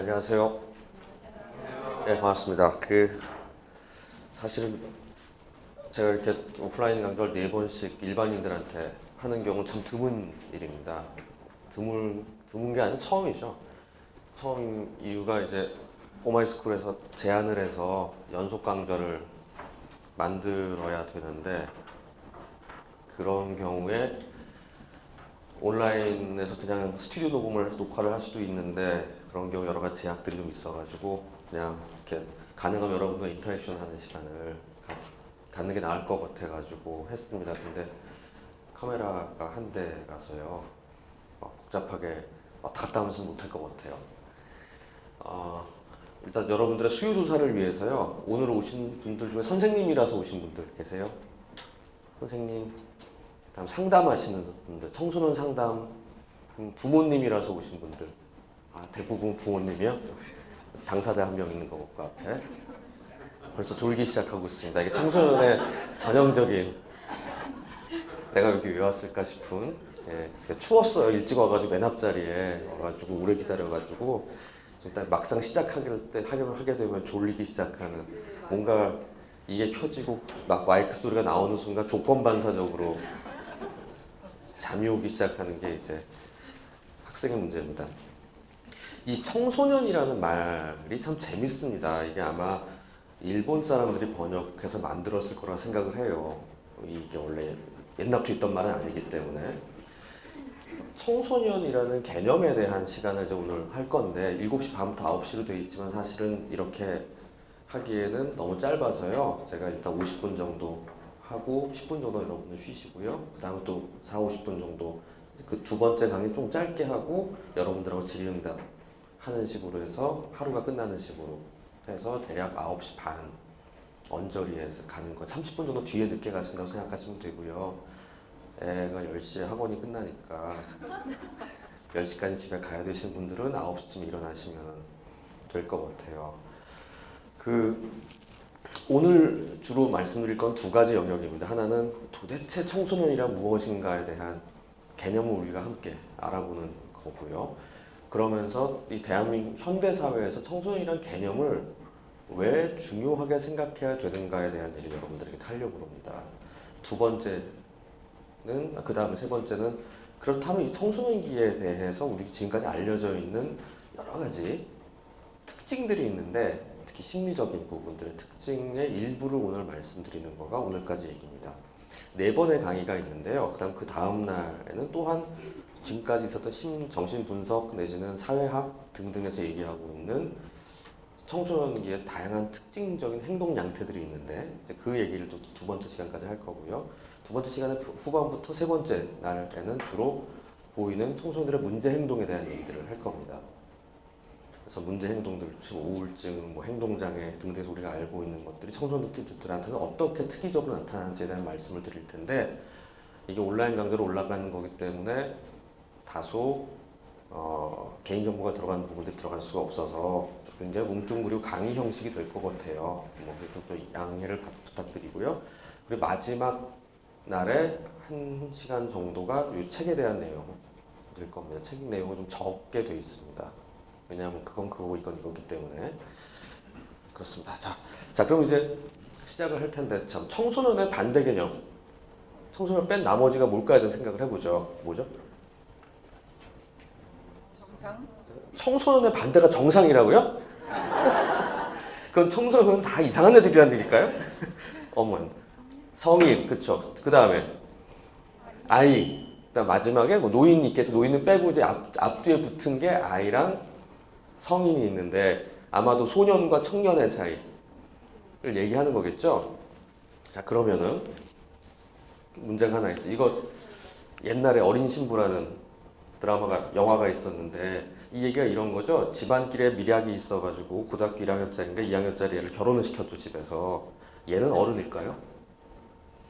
안녕하세요. 네, 반갑습니다. 사실은 제가 이렇게 오프라인 강좌를 4번씩 일반인들한테 하는 경우는 참 드문 일입니다. 드문 게 아니라 처음이죠. 처음 이유가 이제 오마이스쿨에서 제안을 해서 연속 강좌를 만들어야 되는데, 그런 경우에 온라인에서 그냥 스튜디오 녹화를 할 수도 있는데, 그런 경우 여러 가지 제약들이 좀 있어가지고 그냥 이렇게 가능하면 여러분과 인터랙션 하는 시간을 갖는 게 나을 것 같아가지고 했습니다. 근데 카메라가 한 대라서요, 복잡하게 왔다 갔다 하면서 못할 것 같아요. 일단 여러분들의 수요 조사를 위해서요, 오늘 오신 분들 중에 선생님이라서 오신 분들 계세요? 선생님, 다음 상담하시는 분들, 청소년 상담, 부모님이라서 오신 분들, 대부분 부모님이요? 당사자 한 명 있는 거 같고 앞에 벌써 졸기 시작하고 있습니다. 이게 청소년의 전형적인, 내가 여기 왜 왔을까 싶은, 추웠어요. 일찍 와가지고 맨 앞자리에 와가지고 오래 기다려가지고 일단 막상 하게 되면 졸리기 시작하는, 뭔가 이게 켜지고 막 마이크 소리가 나오는 순간 조건반사적으로 잠이 오기 시작하는 게 이제 학생의 문제입니다. 이 청소년이라는 말이 참 재밌습니다. 이게 아마 일본 사람들이 번역해서 만들었을 거라 생각을 해요. 이게 원래 옛날부터 있던 말은 아니기 때문에. 청소년이라는 개념에 대한 시간을 이제 오늘 할 건데, 7시 반부터 9시로 되어 있지만 사실은 이렇게 하기에는 너무 짧아서요, 제가 일단 50분 정도 하고 10분 정도 여러분들 쉬시고요, 그 다음에 또 40, 50분 정도 그 두 번째 강의 좀 짧게 하고 여러분들하고 질의응답 하는 식으로 해서 하루가 끝나는 식으로 해서 대략 9시 반 언저리에서 가는 거, 30분 정도 뒤에 늦게 가신다고 생각하시면 되고요. 애가 10시에 학원이 끝나니까 10시까지 집에 가야 되시는 분들은 9시쯤 일어나시면 될 것 같아요. 오늘 주로 말씀드릴 건 두 가지 영역입니다. 하나는 도대체 청소년이란 무엇인가에 대한 개념을 우리가 함께 알아보는 거고요. 그러면서 이 대한민국 현대사회에서 청소년이란 개념을 왜 중요하게 생각해야 되는가에 대한 얘기를 여러분들에게 하려고 합니다. 두 번째는, 그 다음에 세 번째는, 그렇다면 이 청소년기에 대해서 우리 지금까지 알려져 있는 여러 가지 특징들이 있는데, 특히 심리적인 부분들의 특징의 일부를 오늘 말씀드리는 거가 오늘까지 얘기입니다. 4번의 강의가 있는데요. 그 다음 날에는 또한 지금까지 있었던 정신분석 내지는 사회학 등등에서 얘기하고 있는 청소년기의 다양한 특징적인 행동 양태들이 있는데, 이제 그 얘기를 또 두 번째 시간까지 할 거고요. 두 번째 시간의 후반부터 세 번째 날에는 주로 보이는 청소년들의 문제 행동에 대한 얘기들을 할 겁니다. 그래서 문제 행동들, 우울증, 행동장애 등등에서 우리가 알고 있는 것들이 청소년들한테는 어떻게 특이적으로 나타나는지에 대한 말씀을 드릴 텐데, 이게 온라인 강좌로 올라가는 거기 때문에 다소 개인정보가 들어가는 부분들이 들어갈 수가 없어서 굉장히 뭉뚱그리고 강의 형식이 될 것 같아요. 그래서 양해를 부탁드리고요. 그리고 마지막 날에 1시간 정도가 이 책에 대한 내용 될 겁니다. 책 내용은 좀 적게 되어 있습니다. 왜냐하면 그건 그거고 이건 이거기 때문에 그렇습니다. 자, 그럼 이제 시작을 할 텐데, 참 청소년의 반대 개념, 청소년 뺀 나머지가 뭘까에 대한 생각을 해보죠. 뭐죠? 정상? 청소년의 반대가 정상이라고요? 그건 청소년은 다 이상한 애들이란 얘기일까요? 어머, 성인, 그쵸. 그 다음에 아이, 그다음 마지막에 노인이 있겠죠. 노인은 빼고 이제 앞뒤에 붙은 게 아이랑 성인이 있는데, 아마도 소년과 청년의 차이를 얘기하는 거겠죠. 자, 그러면은 문제가 하나 있어요. 이거 옛날에 어린 신부라는 영화가 있었는데, 이 얘기가 이런 거죠. 집안길에 밀약이 있어가지고 고등학교 1학년짜리인가 2학년짜리 애를 결혼을 시켰죠, 집에서. 얘는 어른일까요?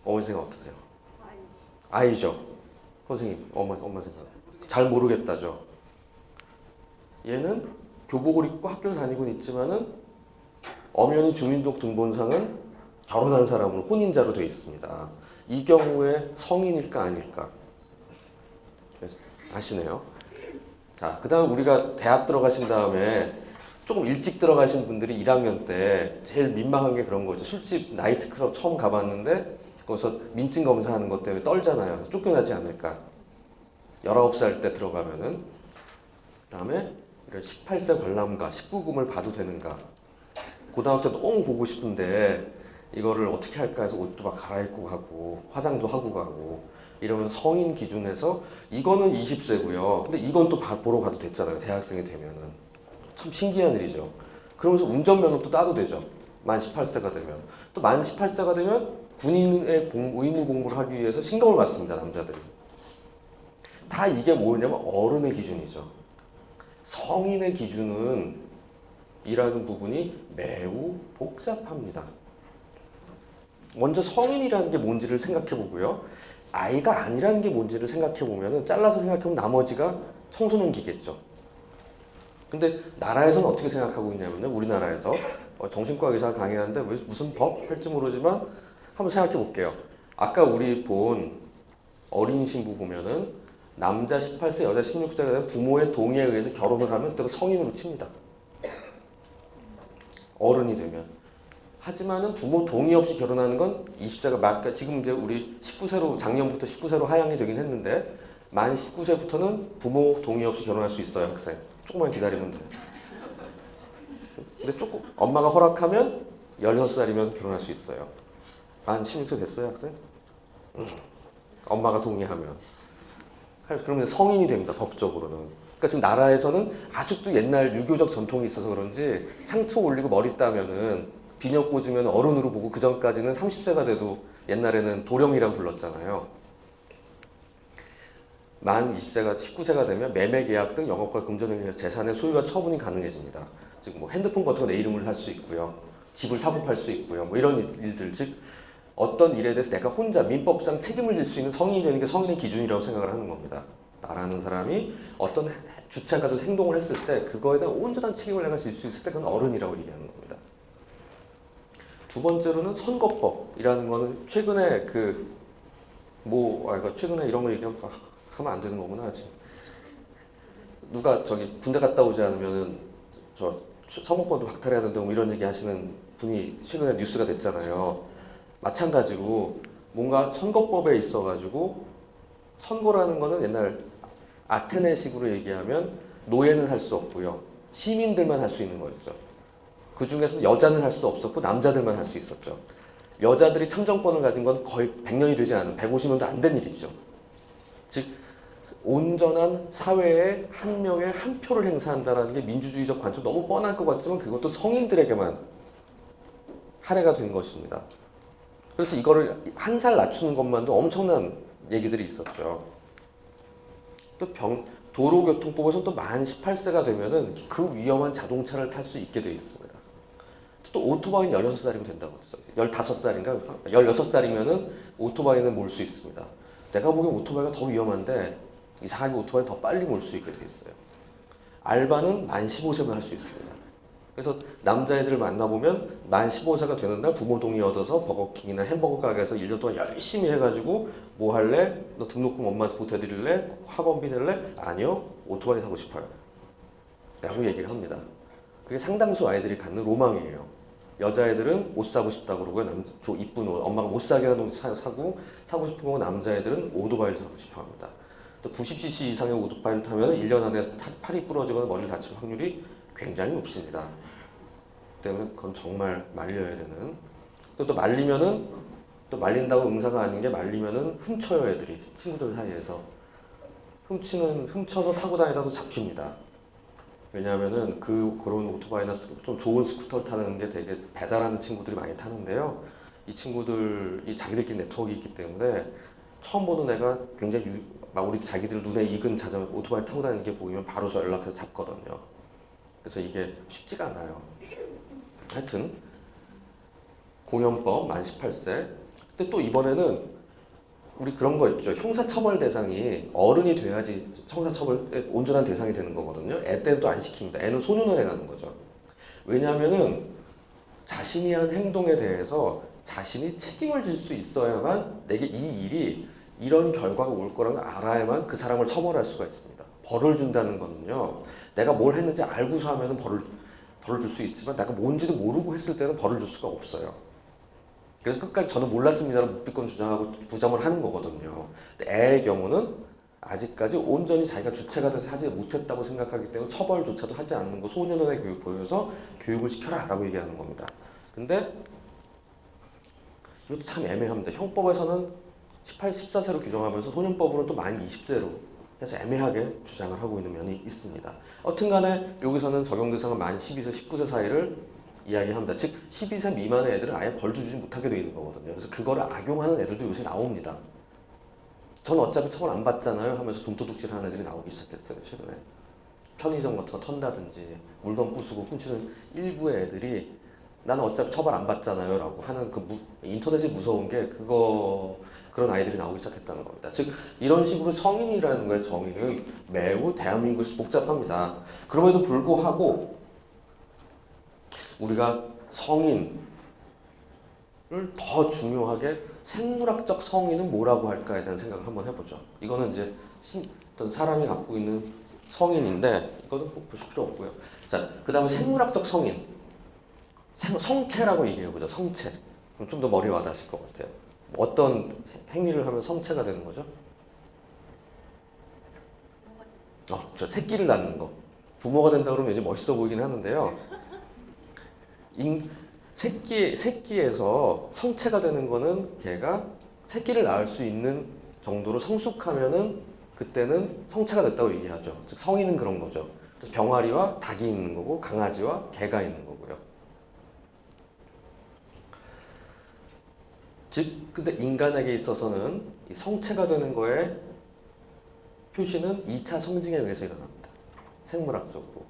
어머니 생각 어떠세요? 아이죠. 선생님, 엄마 생각. 잘 모르겠다죠. 얘는 교복을 입고 학교를 다니고는 있지만은 엄연히 주민등록등본상은 결혼한 사람으로 혼인자로 되어 있습니다. 이 경우에 성인일까 아닐까? 아시네요. 자, 그 다음 우리가 대학 들어가신 다음에 조금 일찍 들어가신 분들이 1학년 때 제일 민망한 게 그런 거죠. 술집, 나이트클럽 처음 가봤는데 거기서 민증 검사하는 것 때문에 떨잖아요. 쫓겨나지 않을까. 19살 때 들어가면은. 그 다음에 18세 관람가, 19금을 봐도 되는가. 고등학교 때 너무 보고 싶은데 이거를 어떻게 할까 해서 옷도 막 갈아입고 가고 화장도 하고 가고 이러면 성인 기준에서 이거는 20세고요. 근데 이건 또 보러 가도 됐잖아요. 대학생이 되면은. 참 신기한 일이죠. 그러면서 운전면허도 따도 되죠. 만 18세가 되면. 또 만 18세가 되면 군인의 의무 공부를 하기 위해서 신검을 받습니다. 남자들이. 다 이게 뭐냐면 어른의 기준이죠. 성인의 기준은 이라는 부분이 매우 복잡합니다. 먼저 성인이라는 게 뭔지를 생각해 보고요. 아이가 아니라는 게 뭔지를 생각해 보면 잘라서 생각해 보면 나머지가 청소년기겠죠. 근데 나라에서는 어떻게 생각하고 있냐면요. 우리나라에서 정신과 의사 강의하는데 왜 무슨 법 할지 모르지만 한번 생각해 볼게요. 아까 우리 본 어린 신부 보면은 남자 18세, 여자 16세가 되면 부모의 동의에 의해서 결혼을 하면 또 성인으로 칩니다. 어른이 되면. 하지만은 부모 동의 없이 결혼하는 건 20세가 그러니까 지금 이제 우리 19세로 작년부터 19세로 하향이 되긴 했는데 만 19세부터는 부모 동의 없이 결혼할 수 있어요, 학생. 조금만 기다리면 돼요. 근데 조금 엄마가 허락하면 16살이면 결혼할 수 있어요. 만 16세 됐어요, 학생? 엄마가 동의하면. 그러면 성인이 됩니다, 법적으로는. 그러니까 지금 나라에서는 아직도 옛날 유교적 전통이 있어서 그런지 상투 올리고 머리 따면은 비녀 꽂으면 어른으로 보고 그 전까지는 30세가 돼도 옛날에는 도령이라고 불렀잖아요. 만 20세가 19세가 되면 매매 계약 등 영업과 금전의 재산의 소유와 처분이 가능해집니다. 즉 뭐 핸드폰 같은 거 내 이름으로 살 수 있고요. 집을 사고 팔 수 있고요. 뭐 이런 일들 즉 어떤 일에 대해서 내가 혼자 민법상 책임을 질 수 있는 성인이 되는 게 성인의 기준이라고 생각을 하는 겁니다. 나라는 사람이 어떤 주체가 돼서 행동을 했을 때 그거에 대한 온전한 책임을 내가 질 수 있을 때 그건 어른이라고 얘기하는 겁니다. 두 번째로는 선거법이라는 거는 최근에 최근에 이런 거 얘기하면 하면 안 되는 거구나 지금. 누가 저기 군대 갔다 오지 않으면은 저 선거권도 박탈해야 된다고 이런 얘기 하시는 분이 최근에 뉴스가 됐잖아요. 마찬가지로 뭔가 선거법에 있어가지고 선거라는 거는 옛날 아테네식으로 얘기하면 노예는 할 수 없고요. 시민들만 할 수 있는 거였죠. 그 중에서 여자는 할 수 없었고 남자들만 할 수 있었죠. 여자들이 참정권을 가진 건 거의 100년이 되지 않은 150년도 안 된 일이죠. 즉 온전한 사회에 한 명의 한 표를 행사한다는 게 민주주의적 관점 너무 뻔할 것 같지만 그것도 성인들에게만 할애가 된 것입니다. 그래서 이거를 한 살 낮추는 것만도 엄청난 얘기들이 있었죠. 또 도로교통법에서는 또 만 18세가 되면은 그 위험한 자동차를 탈 수 있게 되어 있습니다. 또 오토바이는 16살이면 된다고 했어요. 15살인가? 16살이면은 오토바이는 몰 수 있습니다. 내가 보기엔 오토바이가 더 위험한데 이상하게 오토바이는 더 빨리 몰 수 있게 되어 있어요. 알바는 만 15세면 할 수 있습니다. 그래서 남자애들을 만나보면 만 15세가 되는 날 부모 동의 얻어서 버거킹이나 햄버거 가게에서 1년 동안 열심히 해가지고 뭐 할래? 너 등록금 엄마한테 보태드릴래? 학원비 낼래? 아니요. 오토바이 사고 싶어요. 라고 얘기를 합니다. 그게 상당수 아이들이 갖는 로망이에요. 여자애들은 옷 사고 싶다고 그러고요. 이쁜 옷, 엄마가 못 사게 하는 옷 사고 싶은 거고 남자애들은 오토바이를 사고 싶어 합니다. 90cc 이상의 오토바이를 타면 1년 안에 팔이 부러지거나 머리를 다칠 확률이 굉장히 높습니다. 때문에 그건 정말 말려야 되는. 또 말리면은 또 말린다고 응사가 아닌 게 말리면은 훔쳐요 애들이 친구들 사이에서 훔쳐서 타고 다니다도 잡힙니다. 왜냐하면은 그런 오토바이나 좀 좋은 스쿠터를 타는 게 되게 배달하는 친구들이 많이 타는데요. 이 친구들이 자기들끼리 네트워크가 있기 때문에 처음 보는 애가 굉장히 막 우리 자기들 눈에 익은 자전거 오토바이 타고 다니는 게 보이면 바로 저 연락해서 잡거든요. 그래서 이게 쉽지가 않아요. 하여튼 공연법 만 18세. 근데 또 이번에는 우리 그런 거 있죠. 형사처벌 대상이 어른이 돼야지 형사처벌의 온전한 대상이 되는 거거든요. 애 때는 또 안 시킵니다. 애는 소년원에 가는 거죠. 왜냐하면은 자신이 한 행동에 대해서 자신이 책임을 질 수 있어야만 내게 이 일이 이런 결과가 올 거라는 걸 알아야만 그 사람을 처벌할 수가 있습니다. 벌을 준다는 거는요. 내가 뭘 했는지 알고서 하면은 벌을 줄 수 있지만 내가 뭔지도 모르고 했을 때는 벌을 줄 수가 없어요. 그래서 끝까지 저는 몰랐습니다라고 묵비권 주장하고 부정을 하는 거거든요. 근데 애의 경우는 아직까지 온전히 자기가 주체가 돼서 하지 못했다고 생각하기 때문에 처벌조차도 하지 않는 거 소년원의 교육 보여서 교육을 시켜라 라고 얘기하는 겁니다. 근데 이것도 참 애매합니다. 형법에서는 18, 14세로 규정하면서 소년법으로는 또 만 20세로 해서 애매하게 주장을 하고 있는 면이 있습니다. 여튼간에 여기서는 적용 대상은 만 12세, 19세 사이를 이야기합니다. 즉 12세 미만의 애들은 아예 벌도 주지 못하게 되어 있는 거거든요. 그래서 그거를 악용하는 애들도 요새 나옵니다. 전 어차피 처벌 안 받잖아요 하면서 돈도둑질 하는 애들이 나오기 시작했어요. 최근에 편의점 같은 거 턴다든지 물건 부수고 훔치는 일부의 애들이 나는 어차피 처벌 안 받잖아요 라고 하는 인터넷이 무서운 게 그런 아이들이 나오기 시작했다는 겁니다. 즉 이런 식으로 성인이라는 거의 정의는 매우 대한민국에서 복잡합니다. 그럼에도 불구하고 우리가 성인을 더 중요하게 생물학적 성인은 뭐라고 할까에 대한 생각을 한번 해보죠. 이거는 이제 어떤 사람이 갖고 있는 성인인데 이거는 꼭 보실 필요 없고요. 자, 그 다음에 생물학적 성인. 성체라고 얘기해보죠. 성체. 그럼 좀 더 머리 와닿으실 것 같아요. 어떤 행위를 하면 성체가 되는 거죠? 저 새끼를 낳는 거. 부모가 된다 그러면 왠지 멋있어 보이긴 하는데요. 새끼에서 성체가 되는 거는 걔가 새끼를 낳을 수 있는 정도로 성숙하면은 그때는 성체가 됐다고 얘기하죠. 즉 성인은 그런 거죠. 그래서 병아리와 닭이 있는 거고 강아지와 개가 있는 거고요. 즉 근데 인간에게 있어서는 이 성체가 되는 거에 표시는 2차 성징에 의해서 일어납니다. 생물학적으로.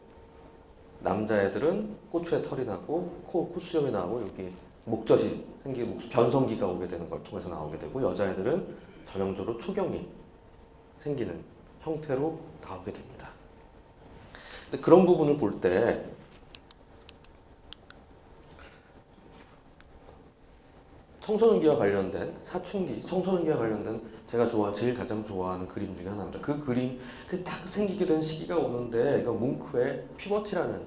남자애들은 꼬추에 털이 나고 콧수염이 나고 여기 목젖이 생기고 변성기가 오게 되는 걸 통해서 나오게 되고 여자애들은 전형적으로 초경이 생기는 형태로 나오게 됩니다. 근데 그런 부분을 볼 때 청소년기와 관련된 사춘기, 청소년기와 관련된 제가 제일 가장 좋아하는 그림 중에 하나입니다. 그 그림, 딱 생기게 된 시기가 오는데 이건 뭉크의 퓨버티라는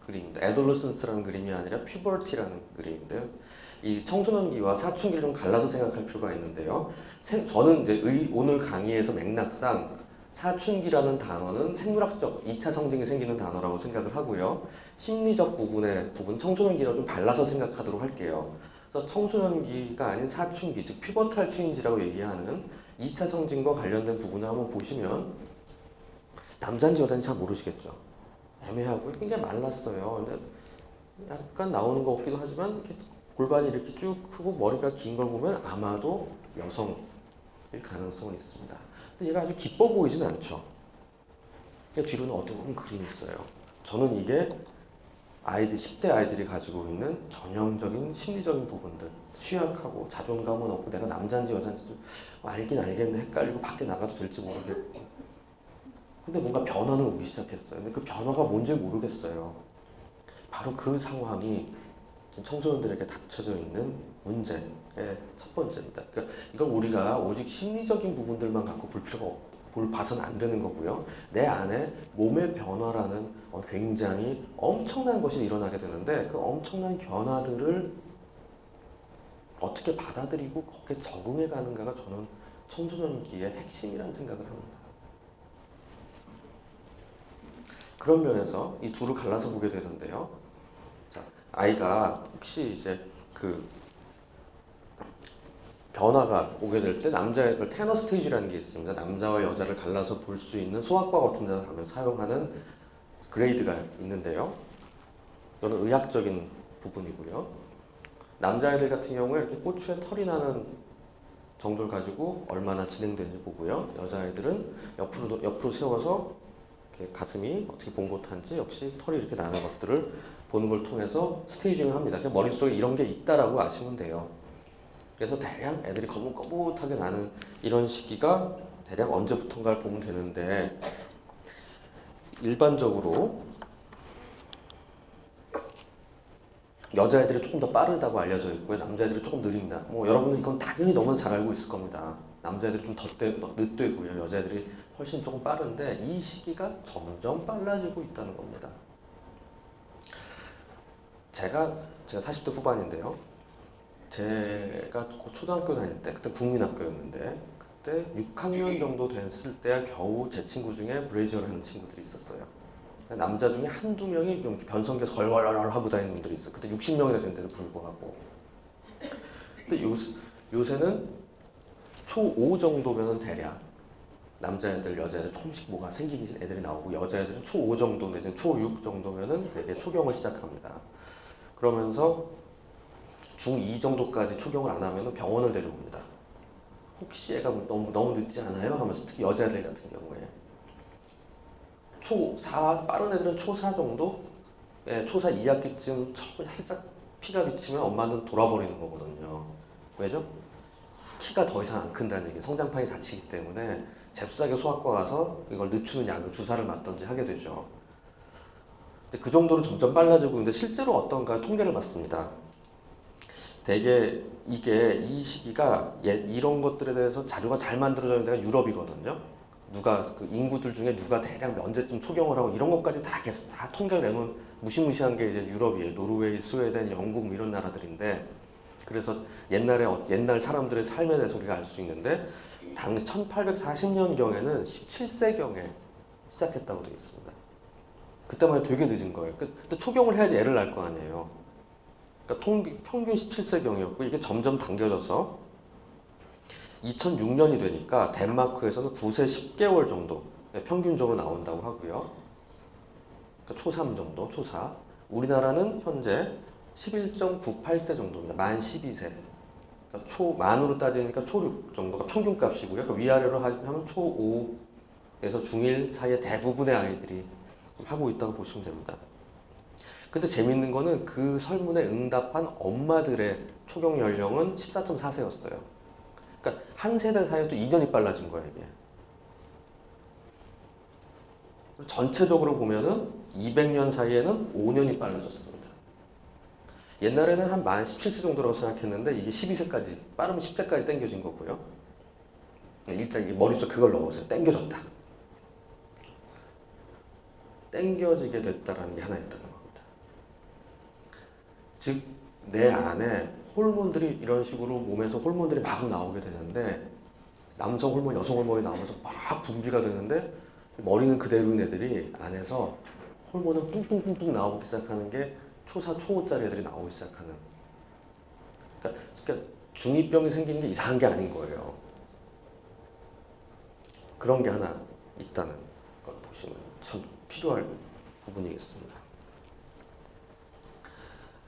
그림입니다. 애돌러센스라는 그림이 아니라 퓨버티라는 그림인데요. 이 청소년기와 사춘기를 좀 갈라서 생각할 필요가 있는데요. 저는 이제 오늘 강의에서 맥락상 사춘기라는 단어는 생물학적 2차 성징이 생기는 단어라고 생각을 하고요. 심리적 부분 청소년기랑 좀 발라서 생각하도록 할게요. 그래서 청소년기가 아닌 사춘기, 즉 퓨버탈 체인지라고 얘기하는 2차 성징과 관련된 부분을 한번 보시면 남자인지 여자인지 잘 모르시겠죠. 애매하고 굉장히 말랐어요. 근데 약간 나오는 것 같기도 하지만 이렇게 골반이 이렇게 쭉 크고 머리가 긴 걸 보면 아마도 여성일 가능성은 있습니다. 근데 얘가 아주 기뻐 보이진 않죠. 뒤로는 어두운 그림이 있어요. 저는 이게 10대 아이들이 가지고 있는 전형적인 심리적인 부분들, 취약하고 자존감은 없고 내가 남자인지 여자인지 알긴 알겠네, 헷갈리고 밖에 나가도 될지 모르겠고 근데 뭔가 변화는 오기 시작했어요. 근데 그 변화가 뭔지 모르겠어요. 바로 그 상황이 청소년들에게 닥쳐져 있는 문제의 첫 번째입니다. 그러니까 이걸 우리가 오직 심리적인 부분들만 갖고 봐서는 안 되는 거고요. 내 안에 몸의 변화라는 굉장히 엄청난 것이 일어나게 되는데 그 엄청난 변화들을 어떻게 받아들이고 거기에 적응해 가는가가 저는 청소년기의 핵심이라는 생각을 합니다. 그런 면에서 이 둘을 갈라서 보게 되는데요. 자, 아이가 혹시 이제 변화가 오게 될 때 남자의 테너 스테이지라는 게 있습니다. 남자와 여자를 갈라서 볼 수 있는 소아과 같은 데서 가면 사용하는 그레이드가 있는데요. 이거는 의학적인 부분이고요. 남자애들 같은 경우에 이렇게 꼬추에 털이 나는 정도를 가지고 얼마나 진행되는지 보고요. 여자애들은 옆으로 세워서 이렇게 가슴이 어떻게 봉고탄지 역시 털이 이렇게 나는 것들을 보는 걸 통해서 스테이징을 합니다. 그냥 머릿속에 이런 게 있다라고 아시면 돼요. 그래서 대략 애들이 거뭇거뭇하게 나는 이런 시기가 대략 언제부턴가를 보면 되는데 일반적으로 여자애들이 조금 더 빠르다고 알려져 있고요. 남자애들이 조금 느립니다. 여러분은 이건 당연히 너무 잘 알고 있을 겁니다. 남자애들이 좀 더 늦되고요. 여자애들이 훨씬 조금 빠른데 이 시기가 점점 빨라지고 있다는 겁니다. 제가 40대 후반인데요. 제가 초등학교 다닐 때, 그때 국민학교였는데, 그때 6학년 정도 됐을 때야 겨우 제 친구 중에 브레이저를 하는 친구들이 있었어요. 남자 중에 한두 명이 좀 변성기에서 걸걸걸 하고 다니는 분들이 있어요. 그때 60명이나 됐는데도 불구하고. 근데 요새는 초5 정도면은 대략 남자애들, 여자애들 조금씩 뭐가 생기는 애들이 나오고, 여자애들은 초5 정도 내지 초6 정도면은 되게 초경을 시작합니다. 그러면서 중2 정도까지 초경을 안 하면 병원을 데려옵니다. 혹시 애가 너무 늦지 않아요? 하면서 특히 여자애들 같은 경우에 초4, 빠른 애들은 초4 정도? 예, 초4 2학기쯤 살짝 피가 비치면 엄마는 돌아버리는 거거든요. 왜죠? 키가 더 이상 안 큰다는 얘기, 성장판이 닫히기 때문에 잽싸게 소아과 가서 이걸 늦추는 약을 주사를 맞던지 하게 되죠. 근데 그 정도로 점점 빨라지고 있는데 실제로 어떤가 통계를 봤습니다. 되게 이 시기가 이런 것들에 대해서 자료가 잘 만들어져 있는 데가 유럽이거든요. 누가 그 인구들 중에 누가 대략 언제쯤 초경을 하고 이런 것까지 다 통계를 내놓은 무시무시한 게 이제 유럽이에요. 노르웨이, 스웨덴, 영국 이런 나라들인데, 그래서 옛날 사람들의 삶에 대해서 우리가 알 수 있는데, 당시 1840년경에는 17세경에 시작했다고 되어 있습니다. 그때만 해도 되게 늦은 거예요. 근데 초경을 해야지 애를 낳을 거 아니에요. 그러니까 평균 17세경이었고, 이게 점점 당겨져서 2006년이 되니까 덴마크에서는 9세 10개월 정도 평균적으로 나온다고 하고요. 그러니까 초3 정도, 초4. 우리나라는 현재 11.98세 정도입니다. 만 12세. 그러니까 만으로 따지니까 초6 정도가 평균값이고요. 그러니까 위아래로 하면 초5에서 중1 사이에 대부분의 아이들이 하고 있다고 보시면 됩니다. 근데 재밌는 거는 그 설문에 응답한 엄마들의 초경 연령은 14.4세였어요. 그러니까 한 세대 사이에도 2년이 빨라진 거예요, 이게. 전체적으로 보면은 200년 사이에는 5년이 빨라졌습니다. 옛날에는 한 만 17세 정도라고 생각했는데 이게 12세까지, 빠르면 10세까지 당겨진 거고요. 일단 머릿속에 그걸 넣으세요. 당겨졌다. 당겨지게 됐다라는 게 하나 있다는 겁니다. 즉, 내 안에 호르몬들이 이런 식으로 몸에서 호르몬들이 마구 나오게 되는데, 남성 호르몬, 여성 호르몬이 나오면서 막 분비가 되는데, 머리는 그대로인 애들이 안에서 호르몬은 뿡뿡뿡뿡 나오기 시작하는 게 초4, 초5짜리 애들이 나오기 시작하는. 그러니까 중2병이 생기는 게 이상한 게 아닌 거예요. 그런 게 하나 있다는 걸 보시면 참 필요할 부분이겠습니다.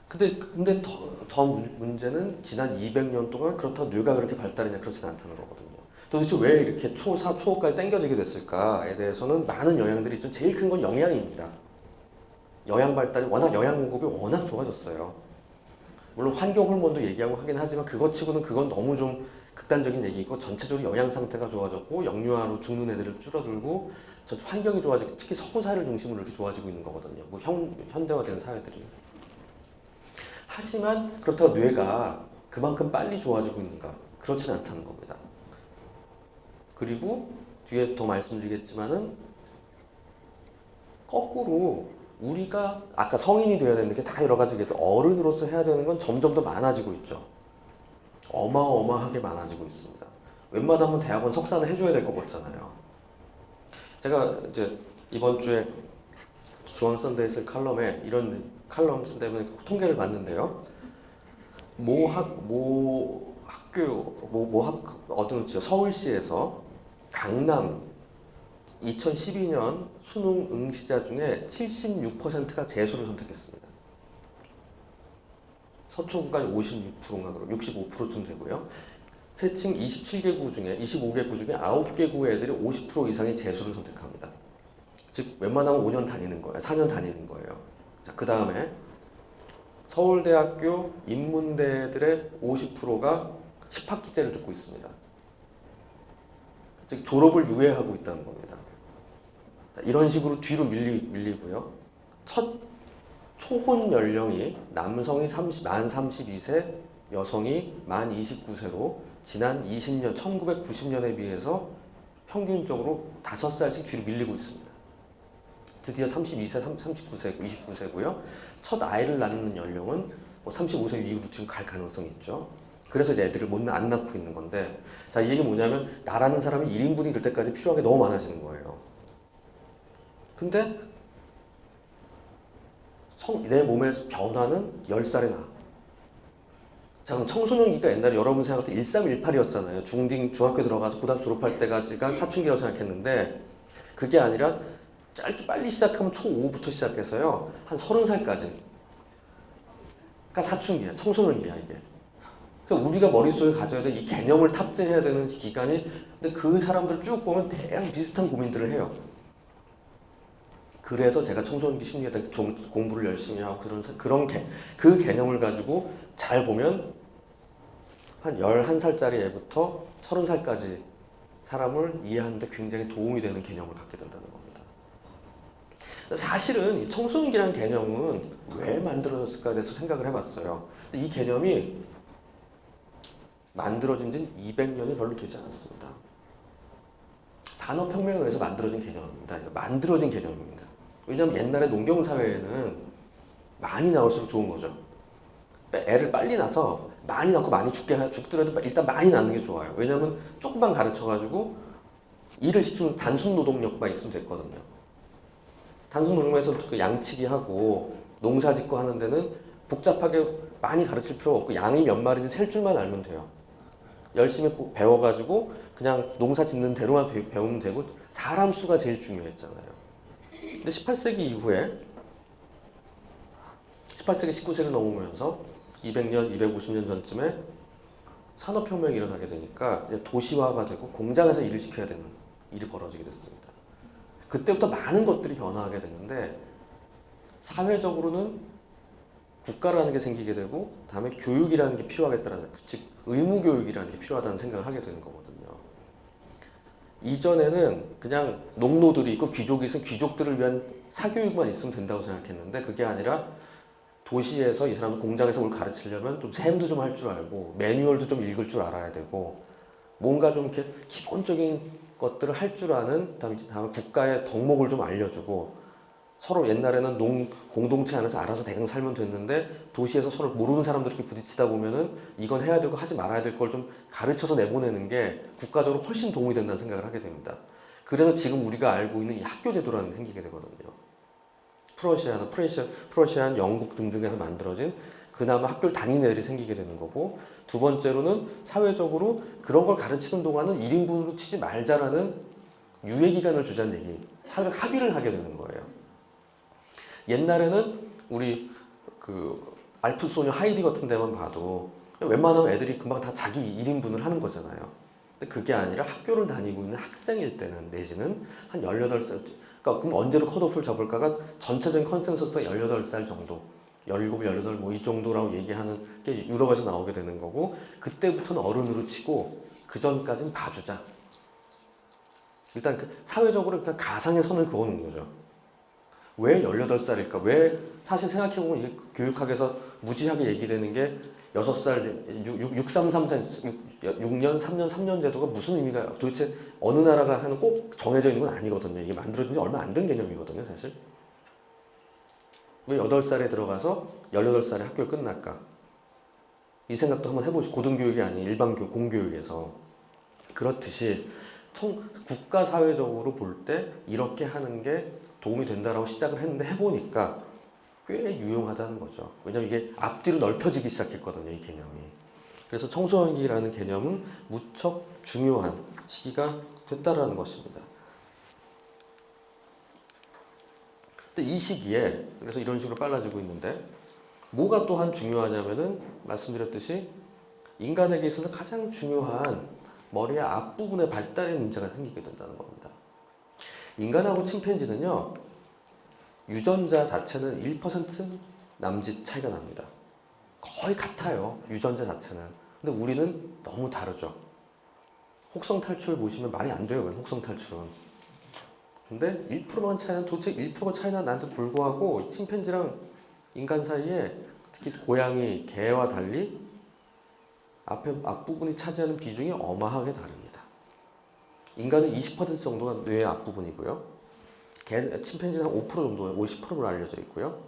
근데 더 문제는 지난 200년 동안 그렇다고 뇌가 그렇게 발달했냐, 그렇진 않다는 거거든요. 도대체 왜 이렇게 초4, 초5까지 당겨지게 됐을까에 대해서는 많은 영향들이 있죠. 제일 큰 건 영양입니다. 영양 발달이 영양 공급이 워낙 좋아졌어요. 물론 환경 호르몬도 얘기하고 하긴 하지만 그것 치고는 그건 너무 좀 극단적인 얘기고, 전체적으로 영양 상태가 좋아졌고 영유아로 죽는 애들을 줄어들고 환경이 좋아지고, 특히 서구 사회를 중심으로 이렇게 좋아지고 있는 거거든요. 뭐 현대화된 사회들이. 하지만 그렇다고 뇌가 그만큼 빨리 좋아지고 있는가? 그렇진 않다는 겁니다. 그리고 뒤에 더 말씀드리겠지만은 거꾸로 우리가 아까 성인이 되어야 되는 게 다 여러 가지 어른으로서 해야 되는 건 점점 더 많아지고 있죠. 어마어마하게 많아지고 있습니다. 웬만하면 대학원 석사는 해줘야 될 것 같잖아요. 제가 이제 이번 주에 조언 썬데이스 칼럼에 이런 칼럼 쓴 때문에 통계를 봤는데요. 어떤 지역, 서울시에서 강남 2012년 수능 응시자 중에 76%가 재수를 선택했습니다. 서초구까지 56%인가 그러고 65%쯤 되고요. 세층 27개구 중에 25개구 중에 9개 구의 애들이 50% 이상이 재수를 선택합니다. 즉 웬만하면 5년 다니는 거예요. 4년 다니는 거예요. 자, 그 다음에 서울대학교 인문대들의 50%가 10학기제를 듣고 있습니다. 즉 졸업을 유예하고 있다는 겁니다. 자, 이런 식으로 뒤로 밀리고요. 첫 초혼 연령이 남성이 만 32세, 여성이 만 29세로 지난 20년, 1990년에 비해서 평균적으로 5살씩 뒤로 밀리고 있습니다. 드디어 32세, 39세, 29세고요. 첫 아이를 낳는 연령은 뭐 35세 이후로 지금 갈 가능성이 있죠. 그래서 이제 애들을 안 낳고 있는 건데, 자, 이 얘기 뭐냐면 나라는 사람이 1인분이 될 때까지 필요한 게 너무 많아지는 거예요. 근데 내 몸의 변화는 10살에 나. 자, 그럼 청소년기가 옛날에 여러분 생각할 때 1318이었잖아요. 중학교 들어가서 고등학교 졸업할 때까지가 사춘기라고 생각했는데, 그게 아니라 짧게 빨리 시작하면 초5부터 시작해서요. 한 30살까지. 그러니까 사춘기야. 청소년기야, 이게. 그러니까 우리가 머릿속에 가져야 될 이 개념을 탑재해야 되는 기간이, 근데 그 사람들 쭉 보면 대략 비슷한 고민들을 해요. 그래서 제가 청소년기 심리에 대해 좀 공부를 열심히 하고 그 개념을 가지고 잘 보면 한 11살짜리 애부터 30살까지 사람을 이해하는데 굉장히 도움이 되는 개념을 갖게 된다는 겁니다. 사실은 이 청소년기라는 개념은 왜 만들어졌을까에 대해서 생각을 해봤어요. 이 개념이 만들어진 지 200년이 별로 되지 않았습니다. 산업혁명에 의해서 만들어진 개념입니다. 만들어진 개념입니다. 왜냐하면 옛날에 농경사회에는 많이 나올수록 좋은 거죠. 애를 빨리 낳아서 많이 낳고 많이 죽더라도 일단 많이 낳는 게 좋아요. 왜냐하면 조금만 가르쳐가지고 일을 시키면 단순 노동력만 있으면 됐거든요. 단순 노동에서 그 양치기 하고 농사 짓고 하는 데는 복잡하게 많이 가르칠 필요 없고 양이 몇 마리인지 셀 줄만 알면 돼요. 열심히 배워가지고 그냥 농사 짓는 대로만 배우면 되고 사람 수가 제일 중요했잖아요. 근데 18세기 이후에 18세기 19세기를 넘으면서 200년, 250년 전쯤에 산업혁명이 일어나게 되니까 이제 도시화가 되고 공장에서 일을 시켜야 되는 일이 벌어지게 됐습니다. 그때부터 많은 것들이 변화하게 됐는데 사회적으로는 국가라는 게 생기게 되고 다음에 교육이라는 게 필요하겠다는, 즉 의무교육이라는 게 필요하다는 생각을 하게 되는 거거든요. 이전에는 그냥 농노들이 있고 귀족이 있으면 귀족들을 위한 사교육만 있으면 된다고 생각했는데 그게 아니라 도시에서 이 사람은 공장에서 뭘 가르치려면 좀 셈도 좀 할 줄 알고 매뉴얼도 좀 읽을 줄 알아야 되고 뭔가 좀 이렇게 기본적인 것들을 할 줄 아는, 다음에 국가의 덕목을 좀 알려주고 서로 옛날에는 공동체 안에서 알아서 대강 살면 됐는데 도시에서 서로 모르는 사람들끼리 부딪히다 보면은 이건 해야 되고 하지 말아야 될 걸 좀 가르쳐서 내보내는 게 국가적으로 훨씬 도움이 된다는 생각을 하게 됩니다. 그래서 지금 우리가 알고 있는 이 학교 제도라는 게 생기게 되거든요. 프러시아, 영국 등등에서 만들어진 그나마 학교를 다니는 애들이 생기게 되는 거고, 두 번째로는 사회적으로 그런 걸 가르치는 동안은 1인분으로 치지 말자라는 유예기간을 주자는 얘기, 사회적 합의를 하게 되는 거예요. 옛날에는 우리 그 알프스 소녀 하이디 같은 데만 봐도 웬만하면 애들이 금방 다 자기 1인분을 하는 거잖아요. 근데 그게 아니라 학교를 다니고 있는 학생일 때는 내지는 한 18살, 그러니까 그럼 언제로 컷오프를 잡을까가 전체적인 컨센서스가 18살 정도, 17, 18, 뭐 이 정도라고 얘기하는 게 유럽에서 나오게 되는 거고, 그때부터는 어른으로 치고 그 전까지는 봐주자. 일단 그 사회적으로 그냥 가상의 선을 그어놓은 거죠. 왜 18살일까? 왜 사실 생각해보면 이게 교육학에서 무지하게 얘기되는 게 6살, 6년, 3년, 3년 제도가 무슨 의미가 도대체 어느 나라가 하는 꼭 정해져 있는 건 아니거든요. 이게 만들어진 지 얼마 안 된 개념이거든요, 사실. 왜 8살에 들어가서 18살에 학교를 끝날까? 이 생각도 한번 해보시고, 고등교육이 아닌 일반 공교육에서. 그렇듯이 국가 사회적으로 볼 때 이렇게 하는 게 도움이 된다라고 시작을 했는데 해보니까 꽤 유용하다는 거죠. 왜냐면 이게 앞뒤로 넓혀지기 시작했거든요, 이 개념이. 그래서 청소년기라는 개념은 무척 중요한 시기가 됐다라는 것입니다. 근데 이 시기에, 그래서 이런 식으로 빨라지고 있는데, 뭐가 또한 중요하냐면은 말씀드렸듯이 인간에게 있어서 가장 중요한 머리의 앞부분의 발달의 문제가 생기게 된다는 겁니다. 인간하고 침팬지는요, 유전자 자체는 1% 남짓 차이가 납니다. 거의 같아요, 유전자 자체는. 근데 우리는 너무 다르죠. 혹성 탈출 보시면 말이 안 돼요, 혹성 탈출은. 근데 1%만 차이나, 도대체 1% 차이나 나한테 불구하고 침팬지랑 인간 사이에 특히 고양이, 개와 달리 앞부분이 차지하는 비중이 어마하게 다릅니다. 인간은 20% 정도가 뇌의 앞부분이고요. 침팬지는 한 5% 정도, 50%로 알려져 있고요.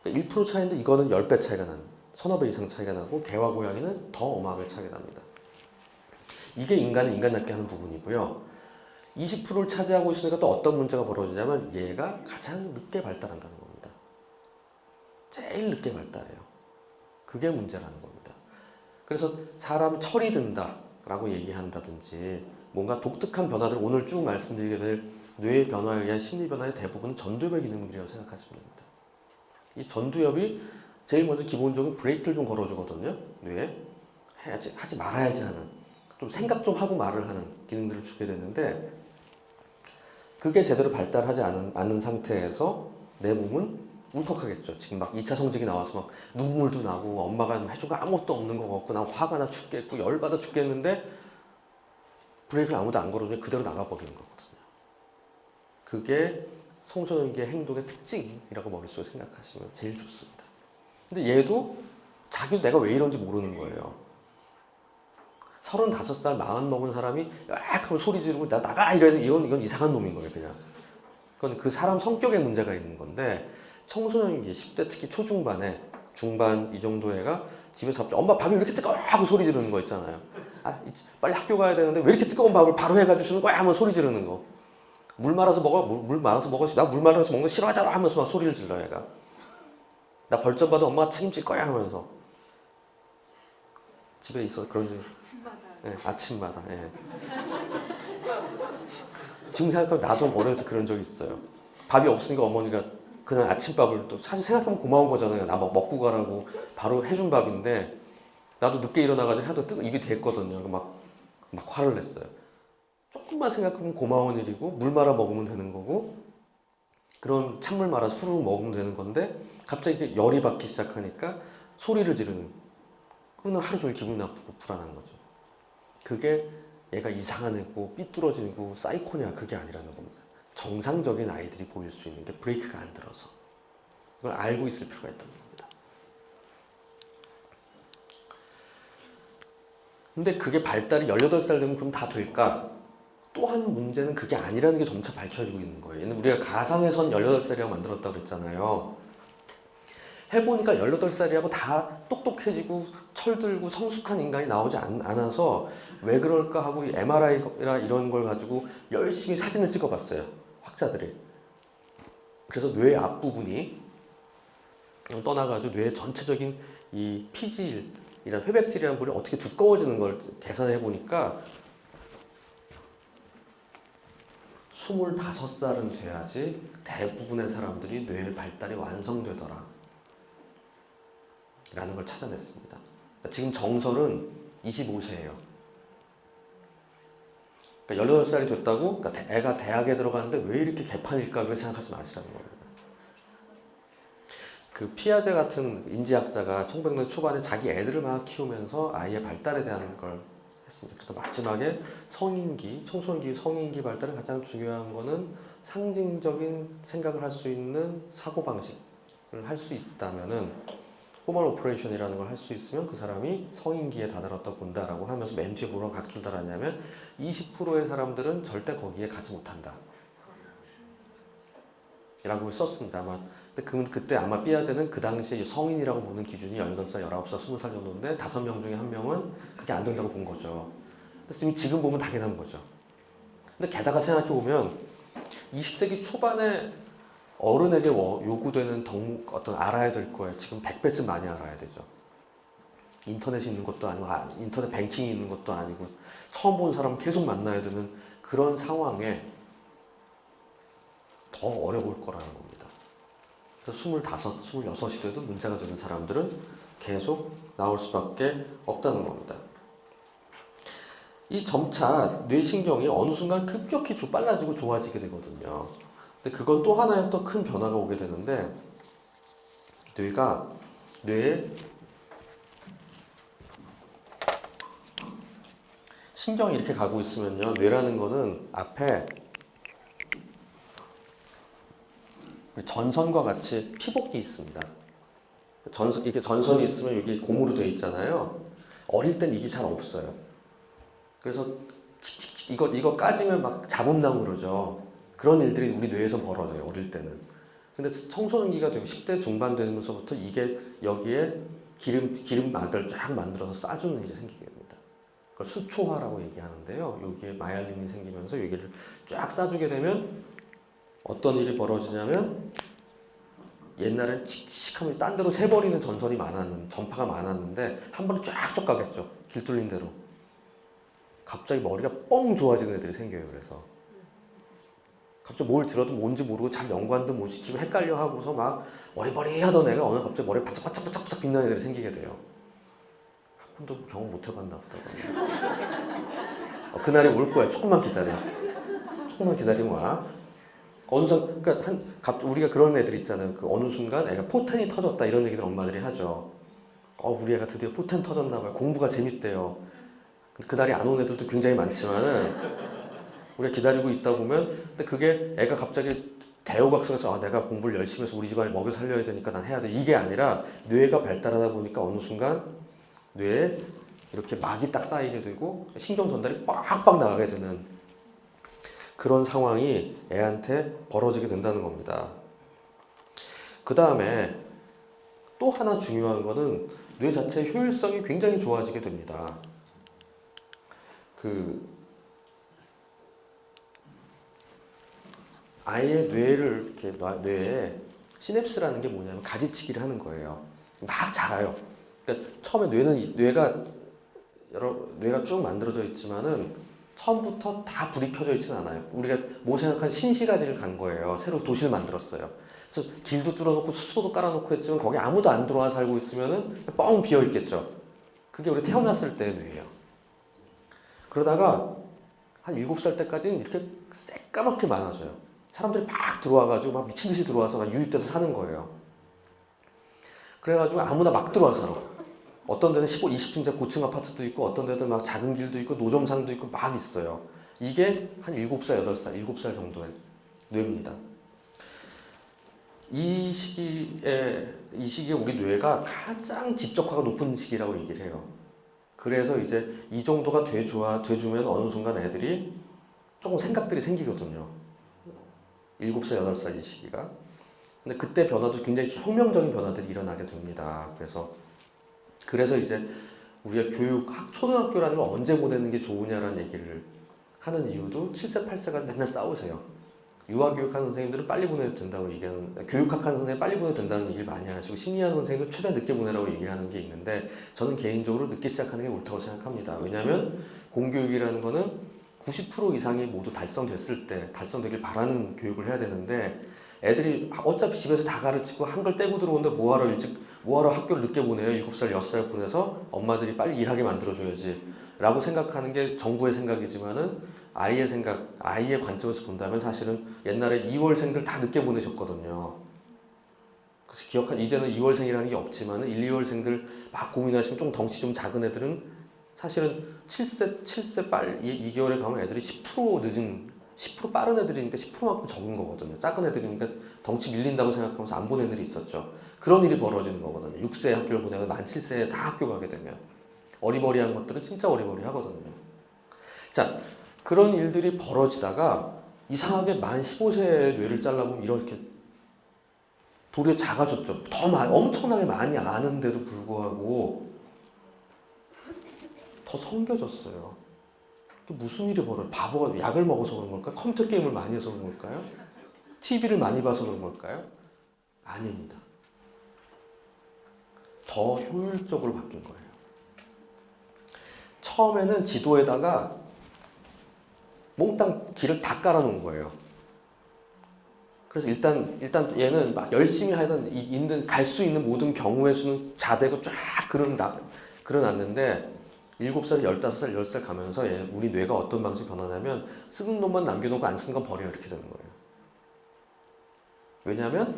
그러니까 1% 차이인데 이거는 10배 차이가 나는, 서너 배 이상 차이가 나고 개와 고양이는 더 어마어마하게 차이가 납니다. 이게 인간을 인간답게 하는 부분이고요. 20%를 차지하고 있으니까 또 어떤 문제가 벌어지냐면 얘가 가장 늦게 발달한다는 겁니다. 제일 늦게 발달해요. 그게 문제라는 겁니다. 그래서 사람이 철이 든다라고 얘기한다든지 뭔가 독특한 변화들, 오늘 쭉 말씀드리게 될 뇌의 변화에 의한 심리 변화의 대부분은 전두엽의 기능들이라고 생각하시면 됩니다. 이 전두엽이 제일 먼저 기본적인 브레이크를 좀 걸어주거든요. 뇌에 하지 말아야지 하는, 좀 생각 좀 하고 말을 하는 기능들을 주게 되는데, 그게 제대로 발달하지 않은 상태에서 내 몸은 울컥하겠죠. 지금 막 2차 성징이 나와서 막 눈물도 나고 엄마가 해준 거 아무것도 없는 것 같고 난 화가 나 죽겠고 열받아 죽겠는데 브레이크를 아무도 안 걸어주니 그대로 나가버리는 거거든요. 그게 청소년기의 행동의 특징이라고 머릿속에 생각하시면 제일 좋습니다. 근데 얘도 자기도 내가 왜 이런지 모르는 거예요. 35살, 40 먹은 사람이 약 하면 소리 지르고 나 나가 이래서 이건 이상한 놈인 거예요, 그냥. 그건 그 사람 성격에 문제가 있는 건데, 청소년기, 10대 특히 초중반에, 중반 이 정도 애가 집에서 갑자기 엄마 밥이 왜 이렇게 뜨거워 하고 소리 지르는 거 있잖아요. 아, 빨리 학교 가야 되는데 왜 이렇게 뜨거운 밥을 바로 해가지고 주는 거야 하면 소리 지르는 거. 물 말아서 먹어, 물 말아서 먹어. 나 물 말아서 먹는 거 싫어하잖아 하면서 막 소리를 질러 애가. 나 벌점 받아 엄마가 책임질 거야 하면서. 집에 있어 그런 일. 네, 아침마다. 예. 지금 생각하면 나도 어릴 때 그런 적이 있어요. 밥이 없으니까 어머니가 그날 아침밥을 또 사실 생각하면 고마운 거잖아요. 나 먹고 가라고 바로 해준 밥인데 나도 늦게 일어나가지고 하도 입이 됐거든요. 막 화를 냈어요. 조금만 생각하면 고마운 일이고 물 말아 먹으면 되는 거고 그런 찬물 말아서 후루룩 먹으면 되는 건데 갑자기 이렇게 열이 받기 시작하니까 소리를 지르는, 그러면 하루 종일 기분이 나쁘고 불안한 거죠. 그게 얘가 이상한 애고 삐뚤어지고 사이코냐, 그게 아니라는 겁니다. 정상적인 아이들이 보일 수 있는 게 브레이크가 안 들어서. 그걸 알고 있을 필요가 있다는 겁니다. 근데 그게 발달이 18살 되면 그럼 다 될까? 또 한 문제는 그게 아니라는 게 점차 밝혀지고 있는 거예요. 우리가 가상의 선 18살이라고 만들었다고 그랬잖아요. 해보니까 18살이라고 다 똑똑해지고 철들고 성숙한 인간이 나오지 않아서 왜 그럴까 하고 MRI나 이런 걸 가지고 열심히 사진을 찍어봤어요. 학자들이. 그래서 뇌 앞부분이 떠나가지고 뇌 전체적인 이 피질이란 회백질이라는 부분이 어떻게 두꺼워지는 걸 계산해 보니까 25살은 돼야지 대부분의 사람들이 뇌 발달이 완성되더라 라는 걸 찾아냈습니다. 지금 정설은 25세예요. 그러니까 18살이 됐다고 그러니까 애가 대학에 들어갔는데 왜 이렇게 개판일까 그렇게 생각하지 마시라는 겁니다. 그 피아제 같은 인지학자가 1900년 초반에 자기 애들을 막 키우면서 아이의 발달에 대한 걸 했습니다. 그래서 마지막에 성인기, 청소년기, 성인기 발달에 가장 중요한 거는 상징적인 생각을 할 수 있는 사고방식을 할 수 있다면은 포멀 오퍼레이션이라는 걸 할 수 있으면 그 사람이 성인기에 다다랐다고 본다라고 하면서 맨 뒤에 뭐라고 각줄 달았냐면 20%의 사람들은 절대 거기에 가지 못한다 라고 썼습니다. 아마 근데 그때 아마 삐아제는 그 당시에 성인이라고 보는 기준이 18살, 19살, 20살 정도인데 5명 중에 1명은 그게 안 된다고 본 거죠. 그래서 지금 보면 당연한 거죠. 근데 게다가 생각해보면 20세기 초반에 어른에게 요구되는 어떤 알아야 될 거에 지금 100배쯤 많이 알아야 되죠. 인터넷이 있는 것도 아니고 인터넷 뱅킹이 있는 것도 아니고 처음 본 사람 계속 만나야 되는 그런 상황에 더 어려울 거라는 겁니다. 그래서 25, 26이 돼도 문제가 되는 사람들은 계속 나올 수밖에 없다는 겁니다. 이 점차 뇌신경이 어느 순간 급격히 빨라지고 좋아지게 되거든요. 근데 그건 또 하나의 또 큰 변화가 오게 되는데 뇌에 신경이 이렇게 가고 있으면요. 뇌라는 거는 앞에 전선과 같이 피복이 있습니다. 이렇게 전선이 있으면 여기 고무로 되어 있잖아요. 어릴 땐 이게 잘 없어요. 그래서 이거 까지면 막 잡음나고 그러죠. 그런 일들이 우리 뇌에서 벌어져요. 어릴 때는. 근데 청소년기가 되고 10대 중반 되면서부터 이게 여기에 기름막을 쫙 만들어서 싸주는 일이 생기게 됩니다. 그걸 수초화라고 얘기하는데요. 여기에 마이알린이 생기면서 여기를 쫙 싸주게 되면 어떤 일이 벌어지냐면 옛날엔 칙칙하면 딴 데로 새버리는 전파가 많았는데 한 번에 쫙쫙 가겠죠. 길 뚫린 대로. 갑자기 머리가 뻥 좋아지는 애들이 생겨요. 그래서 갑자기 뭘 들어도 뭔지 모르고 잘 연관도 못 시키고 헷갈려 하고서 막 머리머리 하던 애가 어느 갑자기 머리에 바짝바짝바짝 빛나는 애들이 생기게 돼요. 한 번도 경험 못 해봤나 보다. 그날이 올 거야. 조금만 기다려. 조금만 기다리면 와. 어느 순간, 그러니까 우리가 그런 애들 있잖아요. 그 어느 순간 애가 포텐이 터졌다 이런 얘기들 엄마들이 하죠. 우리 애가 드디어 포텐 터졌나 봐요. 공부가 재밌대요. 그날이 안 온 애들도 굉장히 많지만은 우리가 기다리고 있다 보면 근데 그게 애가 갑자기 대우각성에서 내가 공부를 열심히 해서 우리 집안을 먹여 살려야 되니까 난 해야 돼. 이게 아니라 뇌가 발달하다 보니까 어느 순간 뇌에 이렇게 막이 딱 쌓이게 되고 신경 전달이 빡빡 나가게 되는 그런 상황이 애한테 벌어지게 된다는 겁니다. 그 다음에 또 하나 중요한 거는 뇌 자체의 효율성이 굉장히 좋아지게 됩니다. 아이의 뇌를 이렇게 뇌에 시냅스라는 게 뭐냐면 가지치기를 하는 거예요. 막 자라요. 그러니까 처음에 뇌가 쭉 만들어져 있지만은 처음부터 다 불이 켜져 있지는 않아요. 우리가 뭐 생각한 신시가지를 간 거예요. 새로 도시를 만들었어요. 그래서 길도 뚫어놓고 수도도 깔아놓고 했지만 거기 아무도 안 들어와 살고 있으면은 뻥 비어 있겠죠. 그게 우리 태어났을 때의 뇌예요. 그러다가 한 7살 때까지는 이렇게 새까맣게 많아져요. 사람들이 막 들어와가지고 막 미친 듯이 들어와서 막 유입돼서 사는 거예요. 그래가지고 아무나 막 들어와서 살아. 어떤 데는 20층짜리 고층 아파트도 있고 어떤 데는 막 작은 길도 있고 노점상도 있고 막 있어요. 이게 한 7살, 8살, 7살 정도의 뇌입니다. 이 시기에 우리 뇌가 가장 집적화가 높은 시기라고 얘기를 해요. 그래서 이제 이 정도가 돼주면 어느 순간 애들이 조금 생각들이 생기거든요. 7살, 8살 이 시기가. 근데 그때 변화도 굉장히 혁명적인 변화들이 일어나게 됩니다. 그래서 이제 우리가 초등학교라는 걸 언제 보내는 게 좋으냐라는 얘기를 하는 이유도 7세, 8세가 맨날 싸우세요. 유아교육하는 선생님들은 빨리 보내도 된다고 교육학하는 선생님 빨리 보내도 된다는 얘기를 많이 하시고 심리하는 선생님은 최대한 늦게 보내라고 얘기하는 게 있는데 저는 개인적으로 늦게 시작하는 게 옳다고 생각합니다. 왜냐하면 공교육이라는 거는 90% 이상이 모두 달성되길 바라는 교육을 해야 되는데 애들이 어차피 집에서 다 가르치고 한글 떼고 들어오는데 뭐하러 학교를 늦게 보내요? 7살, 6살 보내서 엄마들이 빨리 일하게 만들어줘야지 라고 생각하는 게 정부의 생각이지만은 아이의 관점에서 본다면 사실은 옛날에 2월생들 다 늦게 보내셨거든요. 그래서 이제는 2월생이라는 게 없지만은 1, 2월생들 막 고민하시면 좀 덩치 좀 작은 애들은 사실은 7세 2개월에 가면 애들이 10% 빠른 애들이니까 10%만큼 적은 거거든요. 작은 애들이니까 덩치 밀린다고 생각하면서 안 보낸 애들이 있었죠. 그런 일이 벌어지는 거거든요. 6세에 학교를 보내고 만 7세에 다 학교 가게 되면. 어리버리한 것들은 진짜 어리버리하거든요. 자, 그런 일들이 벌어지다가 이상하게 만 15세의 뇌를 잘라보면 이렇게 도리어 작아졌죠. 엄청나게 많이 아는데도 불구하고 더 성겨졌어요. 무슨 일이 벌어요? 바보가 약을 먹어서 그런 걸까요? 컴퓨터 게임을 많이 해서 그런 걸까요? TV를 많이 봐서 그런 걸까요? 아닙니다. 더 효율적으로 바뀐 거예요. 처음에는 지도에다가 몽땅 길을 다 깔아놓은 거예요. 그래서 일단 얘는 막 열심히 하던 갈 수 있는 모든 경우의 수는 자대고 쫙 그려놨는데 7살, 15살, 10살 가면서 우리 뇌가 어떤 방식으로 변하냐면 쓰는 놈만 남겨놓고 안 쓰는 건 버려 이렇게 되는 거예요. 왜냐하면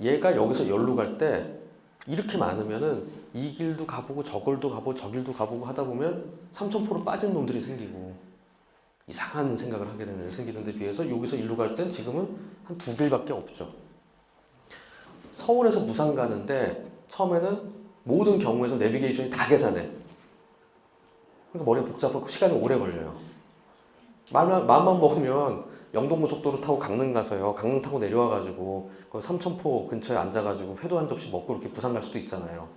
얘가 여기서 여기로 갈 때 이렇게 많으면은 이 길도 가보고 저 길도 가보고 하다 보면 3000% 빠진 놈들이 생기고 이상한 생각을 하게 되는 생기는데 비해서 여기서 일로 갈 땐 지금은 한 2길밖에 없죠. 서울에서 부산 가는데 처음에는 모든 경우에서 내비게이션이 다 계산해. 그러니까 머리가 복잡하고 시간이 오래 걸려요. 맘만 먹으면 영동고속도로 타고 강릉 가서요. 강릉 타고 내려와가지고 그 삼천포 근처에 앉아가지고 회도 한 접시 먹고 이렇게 부산 갈 수도 있잖아요.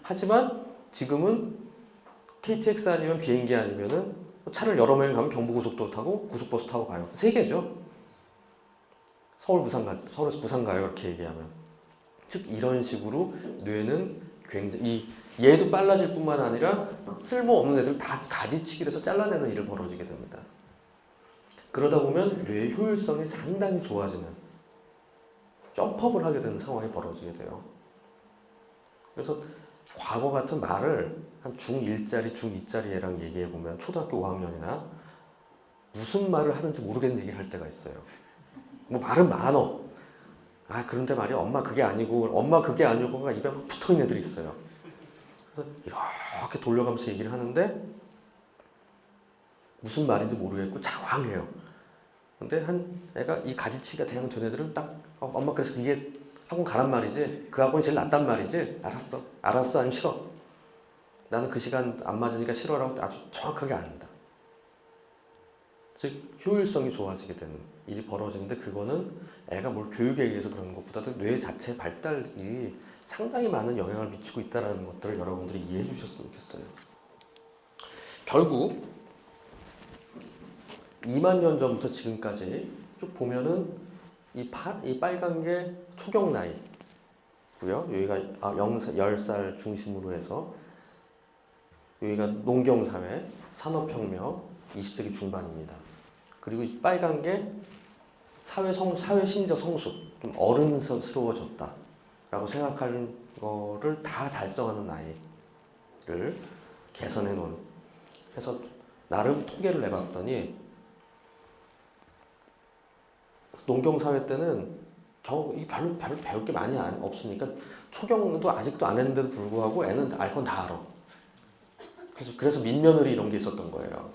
하지만 지금은 KTX 아니면 비행기 아니면은 차를 여러 명이 가면 경부고속도로 타고 고속버스 타고 가요. 세 개죠. 서울에서 부산 가요. 이렇게 얘기하면. 즉 이런 식으로 뇌는 굉장히 얘도 빨라질 뿐만 아니라 쓸모없는 애들 다 가지치기를 해서 잘라내는 일을 벌어지게 됩니다. 그러다 보면 뇌의 효율성이 상당히 좋아지는 점프업을 하게 되는 상황이 벌어지게 돼요. 그래서 과거 같은 말을 한 중1짜리, 중2짜리 애랑 얘기해보면 초등학교 5학년이나 무슨 말을 하는지 모르겠는 얘기를 할 때가 있어요. 뭐 말은 많어. 아 그런데 말이야 엄마 그게 아니고가 입에 막 붙어있는 애들이 있어요. 그래서 이렇게 돌려가면서 얘기를 하는데 무슨 말인지 모르겠고 장황해요. 근데 한 애가 이 가지치기가 대강 된 애들은 딱 엄마 그래서 이게 학원 가란 말이지? 그 학원이 제일 낫단 말이지? 알았어 아니면 싫어. 나는 그 시간 안 맞으니까 싫어라고 아주 정확하게 압니다. 즉 효율성이 좋아지게 되는 일이 벌어지는데 그거는 애가 뭘 교육에 의해서 그런 것보다도 뇌 자체의 발달이 상당히 많은 영향을 미치고 있다는 것들을 여러분들이 이해해 주셨으면 좋겠어요. 결국 2만 년 전부터 지금까지 쭉 보면은 이 빨간 게 초경 나이고요. 여기가 10살 중심으로 해서 여기가 농경사회, 산업혁명, 20세기 중반입니다. 그리고 이 빨간 게 사회 심리적 성숙, 좀 어른스러워졌다 라고 생각하는 거를 다 달성하는 나이를 개선해 놓은 해서 나름 통계를 내봤더니 농경사회 때는 별로 배울 게 많이 없으니까 초경도 아직도 안 했는데도 불구하고 애는 알 건 다 알아. 그래서 민며느리 이런 게 있었던 거예요.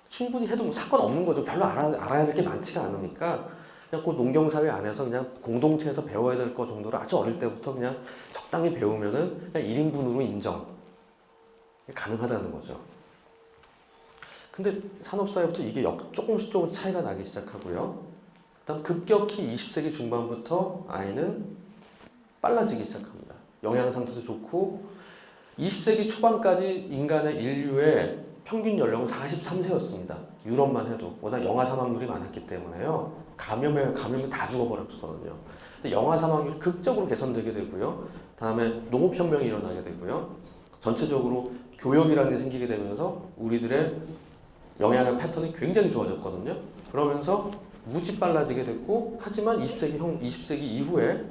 충분히 해도 상관없는 거죠. 별로 알아야 될 게 많지가 않으니까 그냥 그 농경사회 안에서 그냥 공동체에서 배워야 될 거 정도로 아주 어릴 때부터 그냥 적당히 배우면은 그냥 1인분으로 인정 가능하다는 거죠. 근데 산업사회부터 이게 조금씩 차이가 나기 시작하고요. 그다음 급격히 20세기 중반부터 아이는 빨라지기 시작합니다. 영양 상태도 좋고 20세기 초반까지 인류의 평균 연령은 43세였습니다. 유럽만 해도 워낙 영아 사망률이 많았기 때문에요. 감염에 다 죽어버렸거든요. 근데 영아 사망률이 극적으로 개선되게 되고요. 다음에 농업혁명이 일어나게 되고요. 전체적으로 교역이라는 게 생기게 되면서 우리들의 영양의 패턴이 굉장히 좋아졌거든요. 그러면서 무지 빨라지게 됐고 하지만 20세기 이후에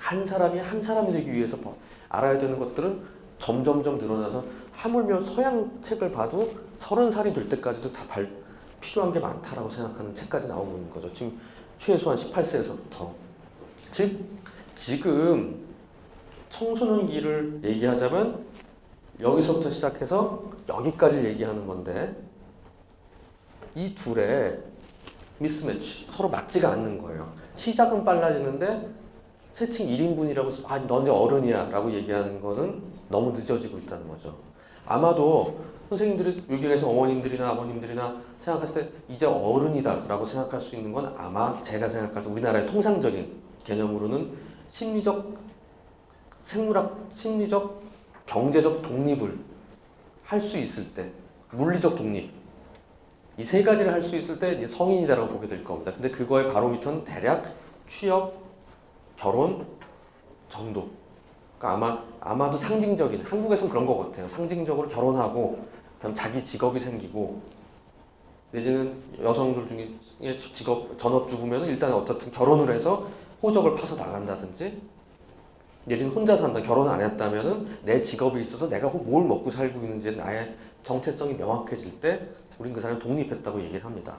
한 사람이 되기 위해서 알아야 되는 것들은 점점점 늘어나서 하물며 서양 책을 봐도 30살이 될 때까지도 다 필요한 게 많다라고 생각하는 책까지 나오고 있는 거죠. 지금 최소한 18세에서부터. 즉 지금 청소년기를 얘기하자면 여기서부터 시작해서 여기까지 얘기하는 건데 이 둘의 미스매치, 서로 맞지가 않는 거예요. 시작은 빨라지는데 세칭 1인분이라고 아 너네 어른이야 라고 얘기하는 거는 너무 늦어지고 있다는 거죠. 아마도 선생님들이 여기 계신 어머님들이나 아버님들이나 생각했을 때 이제 어른이다 라고 생각할 수 있는 건 아마 제가 생각할 때 우리나라의 통상적인 개념으로는 심리적, 심리적, 경제적 독립을 할 수 있을 때 물리적 독립 이 세 가지를 할 수 있을 때 이제 성인이다라고 보게 될 겁니다. 근데 그거의 바로미터는 대략 취업, 결혼 정도. 그러니까 아마도 상징적인 한국에서는 그런 것 같아요. 상징적으로 결혼하고 그다음 자기 직업이 생기고 내지는 여성들 중에 전업주부면 일단 어떻든 결혼을 해서 호적을 파서 나간다든지 내지는 혼자 산다. 결혼 안 했다면은 내 직업이 있어서 내가 뭘 먹고 살고 있는지 나의 정체성이 명확해질 때 우린 그 사람이 독립했다고 얘기를 합니다.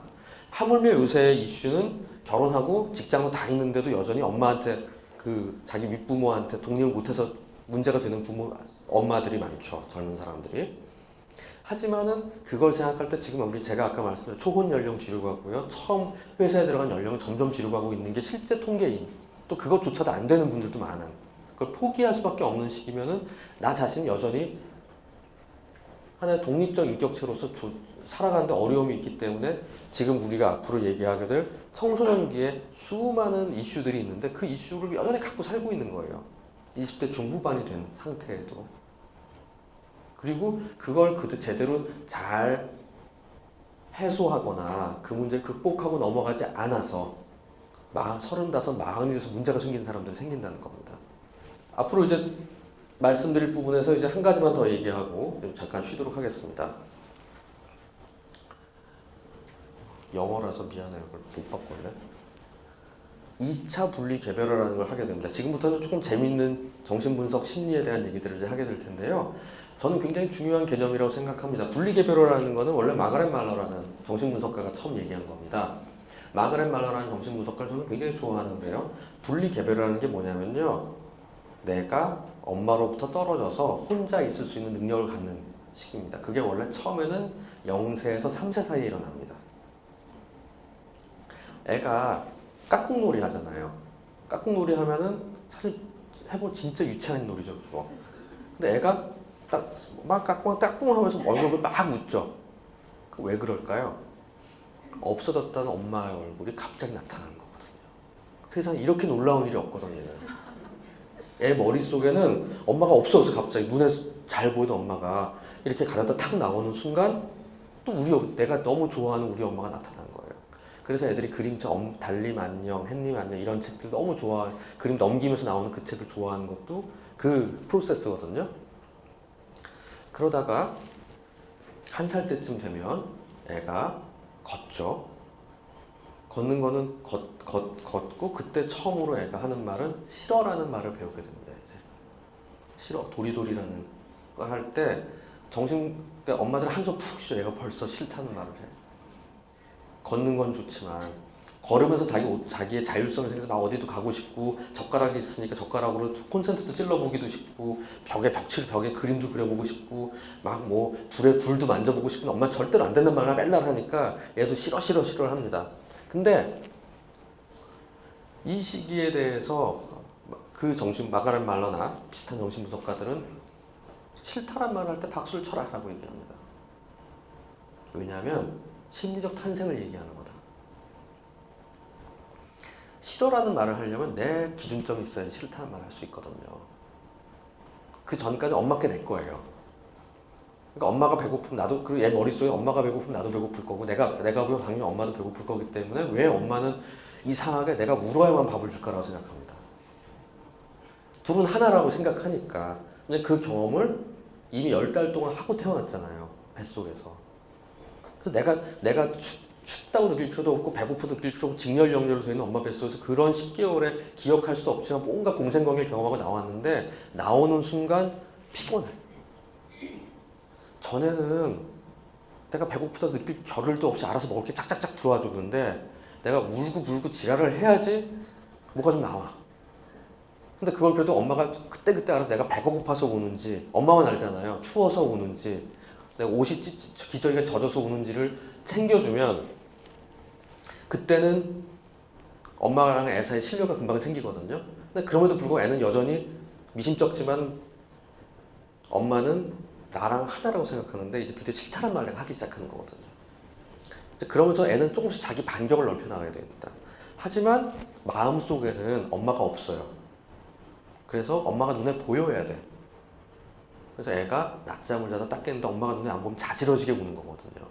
하물며 요새 이슈는 결혼하고 직장을 다니는데도 여전히 엄마한테 자기 윗부모한테 독립을 못해서 문제가 되는 엄마들이 많죠. 젊은 사람들이. 하지만은 그걸 생각할 때 지금 제가 아까 말씀드린 초혼 연령 뒤로 가고요. 처음 회사에 들어간 연령은 점점 뒤로 가고 있는 게 실제 통계인. 또 그것조차도 안 되는 분들도 많은. 그걸 포기할 수밖에 없는 시기면은 나 자신이 여전히 하나의 독립적 인격체로서 살아가는데 어려움이 있기 때문에 지금 우리가 앞으로 얘기하게 될 청소년기에 수많은 이슈들이 있는데 그 이슈를 여전히 갖고 살고 있는 거예요. 20대 중후반이 된 상태에도. 그리고 그걸 제대로 잘 해소하거나 그 문제를 극복하고 넘어가지 않아서 35, 40이 돼서 문제가 생기는 사람들이 생긴다는 겁니다. 앞으로 이제 말씀드릴 부분에서 이제 한 가지만 더 얘기하고 잠깐 쉬도록 하겠습니다. 영어라서 미안해요. 그걸 못 바꿨네. 2차 분리 개별화라는 걸 하게 됩니다. 지금부터는 조금 재밌는 정신분석 심리에 대한 얘기들을 이제 하게 될 텐데요. 저는 굉장히 중요한 개념이라고 생각합니다. 분리 개별화라는 거는 원래 마가렛 말러라는 정신분석가가 처음 얘기한 겁니다. 마가렛 말러라는 정신분석가를 저는 굉장히 좋아하는데요. 분리 개별화라는 게 뭐냐면요. 내가 엄마로부터 떨어져서 혼자 있을 수 있는 능력을 갖는 시기입니다. 그게 원래 처음에는 0세에서 3세 사이에 일어납니다. 애가 깍꿍놀이 하잖아요. 깍꿍놀이 하면은 사실 해보면 진짜 유치한 놀이죠, 그거. 근데 애가 딱 막 깍꿍 하면서 얼굴을 막 웃죠. 왜 그럴까요? 없어졌다는 엄마의 얼굴이 갑자기 나타나는 거거든요. 세상에 이렇게 놀라운 일이 없거든요. 애 머릿속에는 엄마가 없어서 갑자기 눈에 잘 보이던 엄마가 이렇게 가려다 탁 나오는 순간 또 내가 너무 좋아하는 우리 엄마가 나타나는 거예요. 그래서 애들이 그림책 달님 안녕, 햇님 안녕 이런 책들 너무 좋아해. 그림 넘기면서 나오는 그 책을 좋아하는 것도 그 프로세스거든요. 그러다가 1살 때쯤 되면 애가 걷죠. 걷는 거는 걷고 그때 처음으로 애가 하는 말은 싫어라는 말을 배우게 됩니다. 이제 싫어, 도리도리라는 걸 할 때 그러니까 엄마들은 한숨 푹 쉬죠. 얘가 벌써 싫다는 말을 해. 걷는 건 좋지만 걸으면서 자기의 자율성이 생겨서 막 어디도 가고 싶고 젓가락이 있으니까 젓가락으로 콘센트도 찔러보기도 싶고 벽에 그림도 그려보고 싶고 막 뭐 불도 만져보고 싶은데 엄마 절대로 안 된단 말을 맨날 하니까 얘도 싫어 합니다. 근데 이 시기에 대해서 마가렛 말러나 비슷한 정신분석가들은 싫다란 말을 할 때 박수를 쳐라 라고 얘기합니다. 왜냐하면 심리적 탄생을 얘기하는 거다. 싫어라는 말을 하려면 내 기준점이 있어야 싫다는 말을 할 수 있거든요. 그 전까지 엄마께 내 거예요. 그러니까 엄마가 배고프면 나도, 그리고 얘 머릿속에 엄마가 배고프면 나도 배고플 거고 내가 보면 당연히 엄마도 배고플 거기 때문에 왜 엄마는 이상하게 내가 울어야만 밥을 줄까라고 생각합니다. 둘은 하나라고 생각하니까. 근데 그 경험을 이미 10달 동안 하고 태어났잖아요. 뱃속에서. 그래서 내가 춥다고 느낄 필요도 없고 배고프다고 느낄 필요도 없고 직렬영렬로 서 있는 엄마 뱃속에서 그런 10개월에 기억할 수 없지만 뭔가 공생관계를 경험하고 나왔는데 나오는 순간 피곤해. 전에는 내가 배고프다고 느낄 겨를도 없이 알아서 먹을 게 짝짝짝 들어와 줬는데 내가 울고 불고 지랄을 해야지 뭐가 좀 나와. 근데 그걸 그래도 엄마가 그때 알아서 내가 배가 고파서 우는지 엄마만 알잖아요. 추워서 우는지 내가 옷이 기저귀가 젖어서 우는지를 챙겨주면 그때는 엄마랑 애 사이 신뢰가 금방 생기거든요. 근데 그럼에도 불구하고 애는 여전히 미심쩍지만 엄마는 나랑 하나라고 생각하는데 이제 드디어 싫다는 말을 하기 시작하는 거거든요. 그러면서 애는 조금씩 자기 반경을 넓혀 나가야 됩니다. 하지만 마음속에는 엄마가 없어요. 그래서 엄마가 눈에 보여야 돼. 그래서 애가 낮잠을 자다 딱 깼는데 엄마가 눈에 안 보면 자지러지게 우는 거거든요.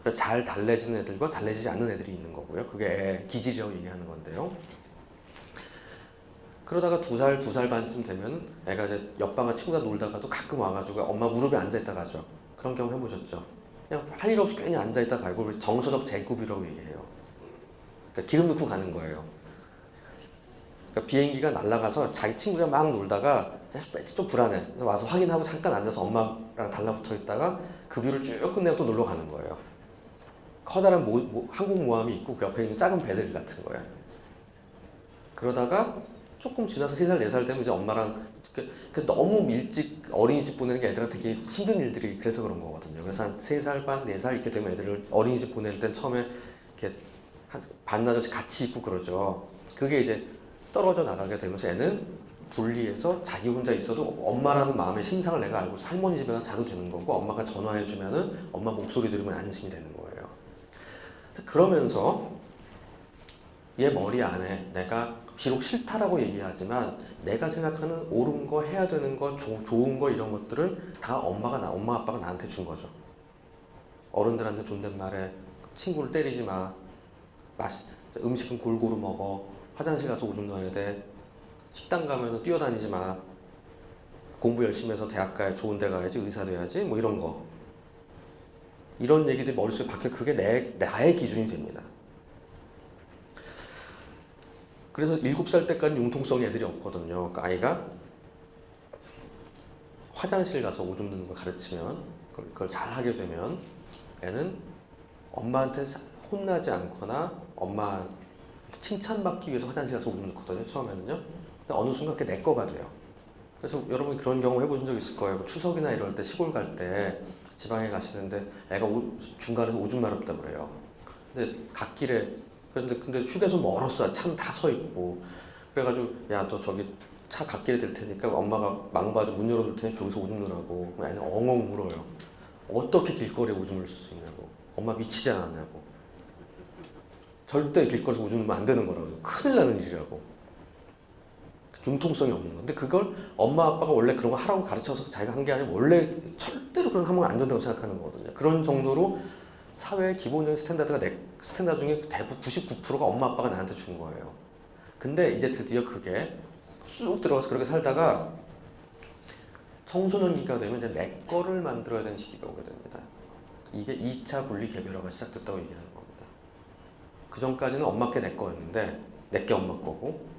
그래서 잘 달래지는 애들과 달래지지 않는 애들이 있는 거고요. 그게 애 기질이라고 얘기하는 건데요. 그러다가 2살 반쯤 되면 애가 이제 옆방에 친구가 놀다가도 가끔 와가지고 엄마 무릎에 앉아있다 가죠. 그런 경험 해보셨죠? 그냥 할 일 없이 괜히 앉아있다 가고 정서적 재구비라고 얘기해요. 그러니까 기름 넣고 가는 거예요. 그러니까 비행기가 날아가서 자기 친구랑 막 놀다가 좀 불안해. 그래서 와서 확인하고 잠깐 앉아서 엄마랑 달라붙어 있다가 그 뷰를 쭉 끝내고 또 놀러 가는 거예요. 커다란 항공모함이 있고 그 옆에 있는 작은 배들 같은 거예요. 그러다가 조금 지나서 3살, 4살 되면 이제 엄마랑 너무 일찍 어린이집 보내는 게 애들한테 되게 힘든 일들이 그래서 그런 거거든요. 그래서 한 3살 반, 4살 이렇게 되면 애들을 어린이집 보낼 땐 처음에 이렇게 반나절씩 같이 있고 그러죠. 그게 이제 떨어져 나가게 되면서 애는 분리해서 자기 혼자 있어도 엄마라는 마음의 심상을 내가 알고 할머니 집에 가서 자도 되는 거고, 엄마가 전화해주면은 엄마 목소리 들으면 안심이 되는 거예요. 그러면서 얘 머리 안에 내가 비록 싫다라고 얘기하지만 내가 생각하는 옳은 거, 해야 되는 거, 좋은 거, 이런 것들은 다 엄마 아빠가 나한테 준 거죠. 어른들한테 존댓말해, 친구를 때리지 마, 음식은 골고루 먹어, 화장실 가서 오줌 넣어야 돼, 식당 가면 뛰어다니지 마, 공부 열심히 해서 대학 가야 좋은 데 가야지, 의사 돼야지, 뭐 이런 거. 이런 얘기들이 머릿속에 박혀. 그게 나의 기준이 됩니다. 그래서 7살 때까지 융통성이 애들이 없거든요. 그러니까 아이가 화장실 가서 오줌 누는 걸 가르치면, 그걸 잘 하게 되면 애는 엄마한테 혼나지 않거나 엄마한테 칭찬받기 위해서 화장실 가서 오줌 넣거든요, 처음에는요. 근데 어느 순간 그게 내 거가 돼요. 그래서 여러분 그런 경험 해보신 적 있을 거예요. 추석이나 이럴 때 시골 갈 때 지방에 가시는데 애가 중간에서 오줌 마렵다 그래요. 근데 갓길에, 근데 휴게소 멀었어. 차는 다 서 있고. 그래가지고 야, 너 저기 차 갓길에 될 테니까 엄마가 망봐서 문 열어둘 테니 저기서 오줌 누라고. 애는 엉엉 울어요. 어떻게 길거리에 오줌을 쓸 수 있냐고. 엄마 미치지 않았냐고. 절대 길거리에서 오줌 누면 안 되는 거라고. 큰일 나는 일이라고. 융통성이 없는 건데, 그걸 엄마 아빠가 원래 그런 거 하라고 가르쳐서 자기가 한 게 아니고 원래 절대로 그런 거 하면 안 된다고 생각하는 거거든요. 그런 정도로 사회의 기본적인 스탠다드 중에 대부분 99%가 엄마 아빠가 나한테 준 거예요. 근데 이제 드디어 그게 쑥 들어가서 그렇게 살다가 청소년기가 되면 이제 내 거를 만들어야 되는 시기가 오게 됩니다. 이게 2차 분리 개별화가 시작됐다고 얘기하는 겁니다. 그 전까지는 엄마 게 내 거였는데 내 게 엄마 거고,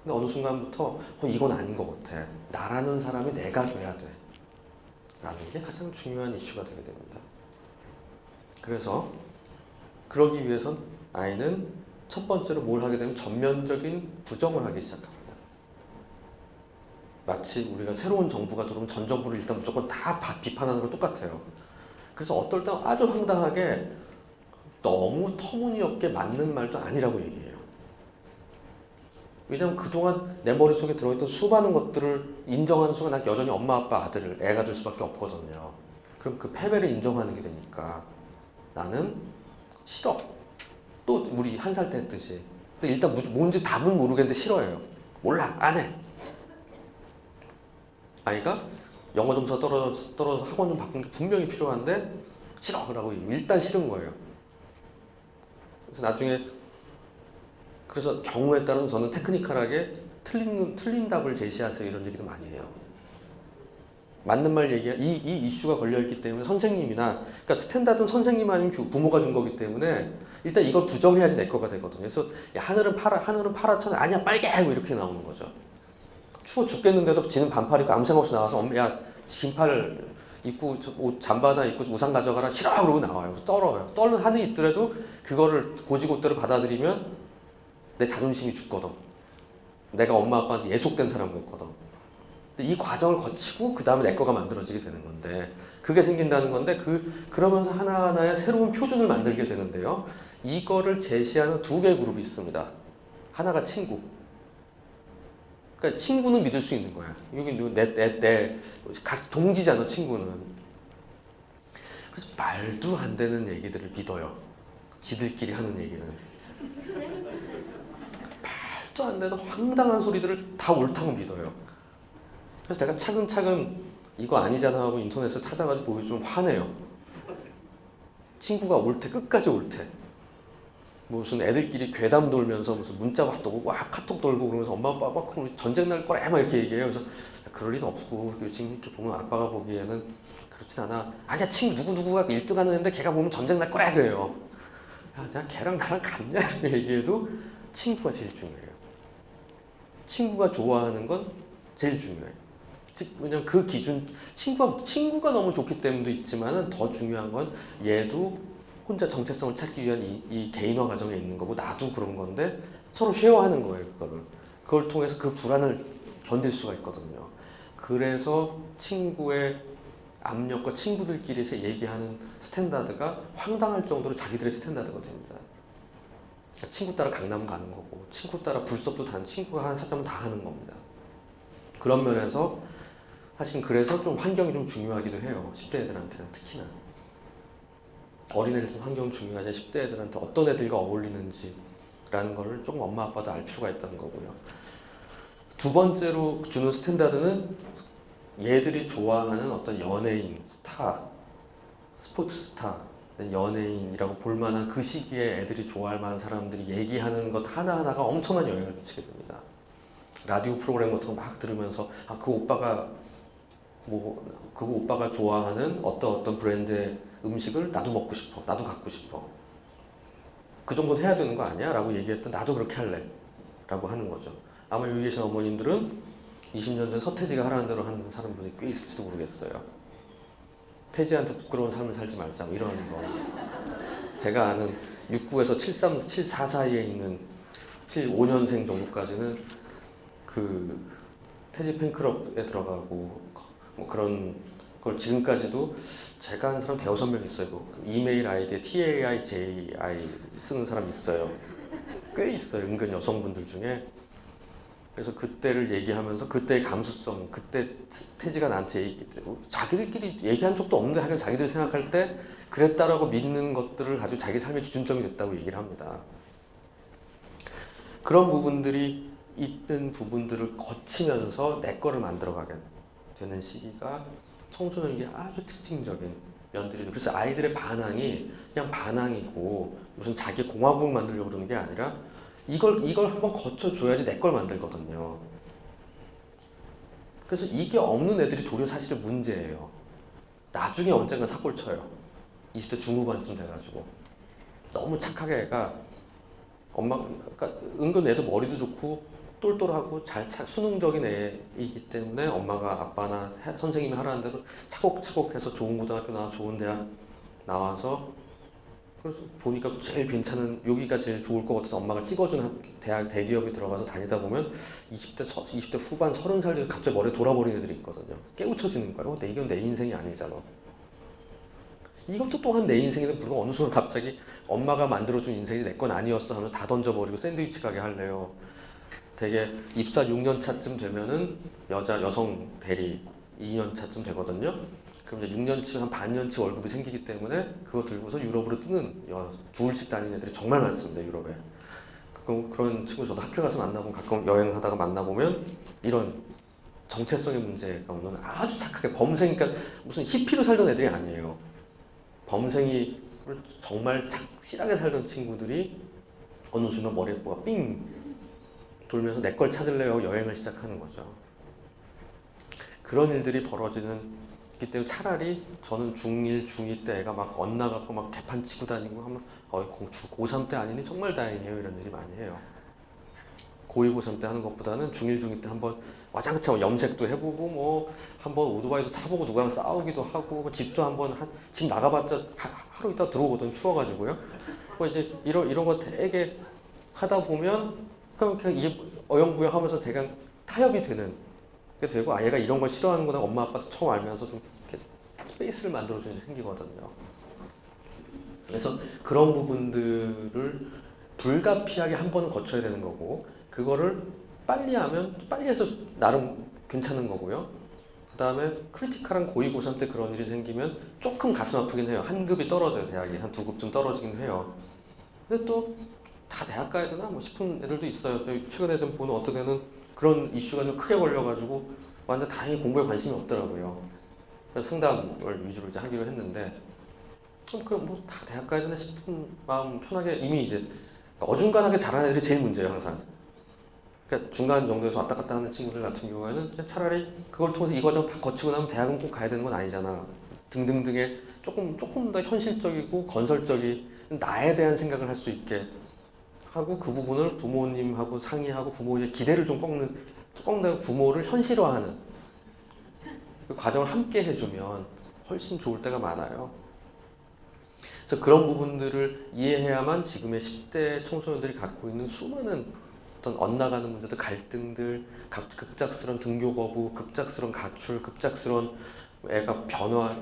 근데 어느 순간부터 이건 아닌 것 같아. 나라는 사람이 내가 돼야 돼. 라는 게 가장 중요한 이슈가 되게 됩니다. 그래서 그러기 위해선 아이는 첫 번째로 뭘 하게 되면 전면적인 부정을 하기 시작합니다. 마치 우리가 새로운 정부가 들어오면 전 정부를 일단 무조건 다 비판하는 건 똑같아요. 그래서 어떨 때 아주 황당하게 너무 터무니없게 맞는 말도 아니라고 얘기해요. 왜냐면 그동안 내 머릿속에 들어있던 수많은 것들을 인정하는 순간 난 여전히 엄마, 아빠, 아들을 애가 될 수밖에 없거든요. 그럼 그 패배를 인정하는 게 되니까 나는 싫어. 또 우리 1살 때 했듯이. 근데 일단 뭔지 답은 모르겠는데 싫어해요. 몰라, 안 해. 아이가 영어 점수가 떨어져서 학원 좀 바꾸는 게 분명히 필요한데 싫어! 라고 일단 싫은 거예요. 그래서 나중에, 그래서 경우에 따라서 저는 테크니컬하게 틀린 답을 제시하세요, 이런 얘기도 많이 해요. 맞는 말 얘기야. 이 이슈가 걸려있기 때문에 선생님이나, 그러니까 스탠다드는 선생님 아니면 부모가 준 거기 때문에 일단 이걸 부정해야지 내 거가 되거든요. 그래서 야, 하늘은 파랗잖아. 아니야, 빨개! 뭐 이렇게 나오는 거죠. 추워 죽겠는데도 지는 반팔 입고 아무 생각 없이 나와서 야, 긴팔 입고 옷 잠바 하나 입고 우산 가져가라. 싫어! 그러고 나와요. 떨어요. 떨는 한이 있더라도 그거를 고지고대로 받아들이면 내 자존심이 죽거든. 내가 엄마 아빠한테 예속된 사람이었거든. 근데 이 과정을 거치고 그 다음에 내 거가 만들어지게 되는 건데, 그게 생긴다는 건데, 그러면서 하나하나의 새로운 표준을 만들게 되는데요. 이거를 제시하는 2개의 그룹이 있습니다. 하나가 친구. 그러니까 친구는 믿을 수 있는 거야. 여기 각 동지잖아, 친구는. 그래서 말도 안 되는 얘기들을 믿어요. 지들끼리 하는 얘기는. 말도 안 되는 황당한 소리들을 다 옳다고 믿어요. 그래서 내가 차근차근 이거 아니잖아 하고 인터넷을 찾아가지고 보여주면 화내요. 친구가 옳대, 끝까지 옳대. 무슨 애들끼리 괴담 돌면서 무슨 문자 왔다고 와 카톡 돌고 그러면서 엄마 아빠 막 전쟁 날 거래 막 이렇게 얘기해요. 그래서 그럴 리는 없고, 지금 이렇게 보면 아빠가 보기에는 그렇진 않아. 아니야, 친구 누구누구가 1등 하는데 걔가 보면 전쟁 날 거래 그래요. 야, 걔랑 나랑 같냐 이렇게 얘기해도 친구가 제일 중요해요. 친구가 좋아하는 건 제일 중요해요. 왜냐면 그 기준, 친구가 너무 좋기 때문도 있지만은 더 중요한 건 얘도 혼자 정체성을 찾기 위한 이 개인화 과정에 있는 거고 나도 그런 건데 서로 쉐어하는 거예요. 그걸 통해서 그 불안을 견딜 수가 있거든요. 그래서 친구의 압력과 친구들끼리 얘기하는 스탠다드가 황당할 정도로 자기들의 스탠다드가 됩니다. 그러니까 친구 따라 강남 가는 거고, 친구 따라 불섭도 다는, 친구가 하자면 다 하는 겁니다. 그런 면에서 사실 그래서 좀 환경이 좀 중요하기도 해요. 10대 애들한테는 특히나. 어린애들 환경 중요하지 10대 애들한테 어떤 애들과 어울리는지라는 거를 조금 엄마 아빠도 알 필요가 있다는 거고요. 두 번째로 주는 스탠다드는 얘들이 좋아하는 어떤 연예인, 스타, 스포츠 스타, 연예인이라고 볼 만한 그 시기에 애들이 좋아할 만한 사람들이 얘기하는 것 하나하나가 엄청난 영향을 미치게 됩니다. 라디오 프로그램 같은 거 막 들으면서 그 오빠가 그 오빠가 좋아하는 어떤 브랜드의 음식을 나도 먹고 싶어, 나도 갖고 싶어. 그 정도는 해야 되는 거 아니야? 라고 얘기했던 나도 그렇게 할래 라고 하는 거죠. 아마 여기 계신 어머님들은 20년 전 서태지가 하라는 대로 하는 사람들이 꽤 있을지도 모르겠어요. 태지한테 부끄러운 삶을 살지 말자 뭐 이런 거. 제가 아는 69에서 73, 74 사이에 있는 75년생 정도까지는 그 태지 팬클럽에 들어가고 뭐 그런 걸 지금까지도 제가 아는 사람 대여섯 명 있어요. 그 이메일 아이디에 TAIJI 쓰는 사람 있어요. 꽤 있어요. 은근 여성분들 중에. 그래서 그때를 얘기하면서 그때의 감수성, 그때 태지가 나한테 자기들끼리 얘기한 적도 없는데 하여간 자기들 생각할 때 그랬다라고 믿는 것들을 가지고 자기 삶의 기준점이 됐다고 얘기를 합니다. 그런 부분들이 있는 부분들을 거치면서 내 거를 만들어가게 되는 시기가 청소년기의 아주 특징적인 면들이죠. 그래서 아이들의 반항이 그냥 반항이고 무슨 자기 공화국 만들려고 그러는 게 아니라 이걸 한번 거쳐줘야지 내 걸 만들거든요. 그래서 이게 없는 애들이 도리어 사실은 문제예요. 나중에 언젠가 사골 쳐요. 20대 중후반쯤 돼가지고. 너무 착하게 애가 그러니까 은근 애도 머리도 좋고 똘똘하고 수능적인 애이기 때문에 엄마가 아빠나 선생님이 하라는 대로 차곡차곡 해서 좋은 고등학교 나와서 좋은 대학 나와서 그래서 보니까 제일 괜찮은 여기가 제일 좋을 것 같아서 엄마가 찍어준 대학 대기업에 들어가서 다니다 보면 20대 후반 30살 돼서 갑자기 머리에 돌아버린 애들이 있거든요. 깨우쳐지는 거예요. 이건 내 인생이 아니잖아. 이것도 또한 내 인생인데 불과 어느 순간 갑자기 엄마가 만들어준 인생이 내 건 아니었어 하면서 다 던져버리고 샌드위치 가게 할래요. 되게 입사 6년 차쯤 되면은 여성 대리 2년 차쯤 되거든요. 그럼 이제 6년치 한 반년치 월급이 생기기 때문에 그거 들고서 유럽으로 뜨는 둘씩 다니는 애들이 정말 많습니다. 유럽에. 그런 친구 저도 학교 가서 만나보면 가끔 여행하다가 만나보면 이런 정체성의 문제가 오는 아주 착하게 범생이니까 무슨 히피로 살던 애들이 아니에요. 범생이를 정말 착실하게 살던 친구들이 어느 순간 머리에 뭐가 삥 돌면서 내 걸 찾을래요 여행을 시작하는 거죠. 그런 일들이 벌어지는 기 때문에 차라리 저는 중1, 중2 때 애가 막 엇나가고 막 개판 치고 다니고 하면 고3 때 아니니 정말 다행이에요. 이런 일이 많이 해요. 고2, 고3 때 하는 것보다는 중1, 중2 때 한번 와장창 염색도 해보고 뭐 한번 오토바이도 타보고 누구랑 싸우기도 하고 집도 한번 집 나가봤자 하루 있다 들어오거든 추워가지고요. 뭐 이제 이런 거 되게 하다 보면 그냥 이제 어영부영하면서 대강 타협이 되는 게 되고 얘가 이런 걸 싫어하는구나 엄마 아빠도 처음 알면서 좀 이렇게 스페이스를 만들어주는 게 생기거든요. 그래서 그런 부분들을 불가피하게 한 번은 거쳐야 되는 거고 그거를 빨리 하면 빨리 해서 나름 괜찮은 거고요. 그 다음에 크리티컬한 고2, 고3 때 그런 일이 생기면 조금 가슴 아프긴 해요. 한 급이 떨어져요. 대학이 한 2급쯤 떨어지긴 해요. 근데 또 다 대학 가야 되나 뭐 싶은 애들도 있어요. 최근에 좀 보는 어떤 애는 그런 이슈가 좀 크게 걸려가지고 완전 다행히 공부에 관심이 없더라고요. 그래서 상담을 위주로 이제 하기로 했는데 뭐 다 대학 가야 되나 싶은 마음 편하게 이미 이제 어중간하게 잘하는 애들이 제일 문제예요 항상. 그러니까 중간 정도에서 왔다 갔다 하는 친구들 같은 경우에는 차라리 그걸 통해서 이 과정 다 거치고 나면 대학은 꼭 가야 되는 건 아니잖아. 등등등의 조금 더 현실적이고 건설적인 나에 대한 생각을 할 수 있게 하고 그 부분을 부모님하고 상의하고 부모의 기대를 좀 꺾는 부모를 현실화하는 그 과정을 함께 해주면 훨씬 좋을 때가 많아요. 그래서 그런 부분들을 이해해야만 지금의 10대 청소년들이 갖고 있는 수많은 어떤 엇나가는 문제들, 갈등들, 급작스런 등교 거부, 급작스런 가출, 급작스런 애가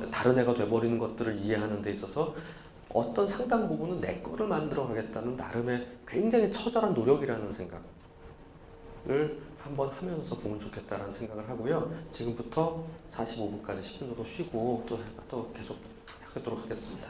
다른 애가 돼버리는 것들을 이해하는 데 있어서 어떤 상당 부분은 내 거를 만들어 가겠다는 나름의 굉장히 처절한 노력이라는 생각을 한번 하면서 보면 좋겠다라는 생각을 하고요. 지금부터 45분까지 10분 정도 쉬고 또 계속 하도록 하겠습니다.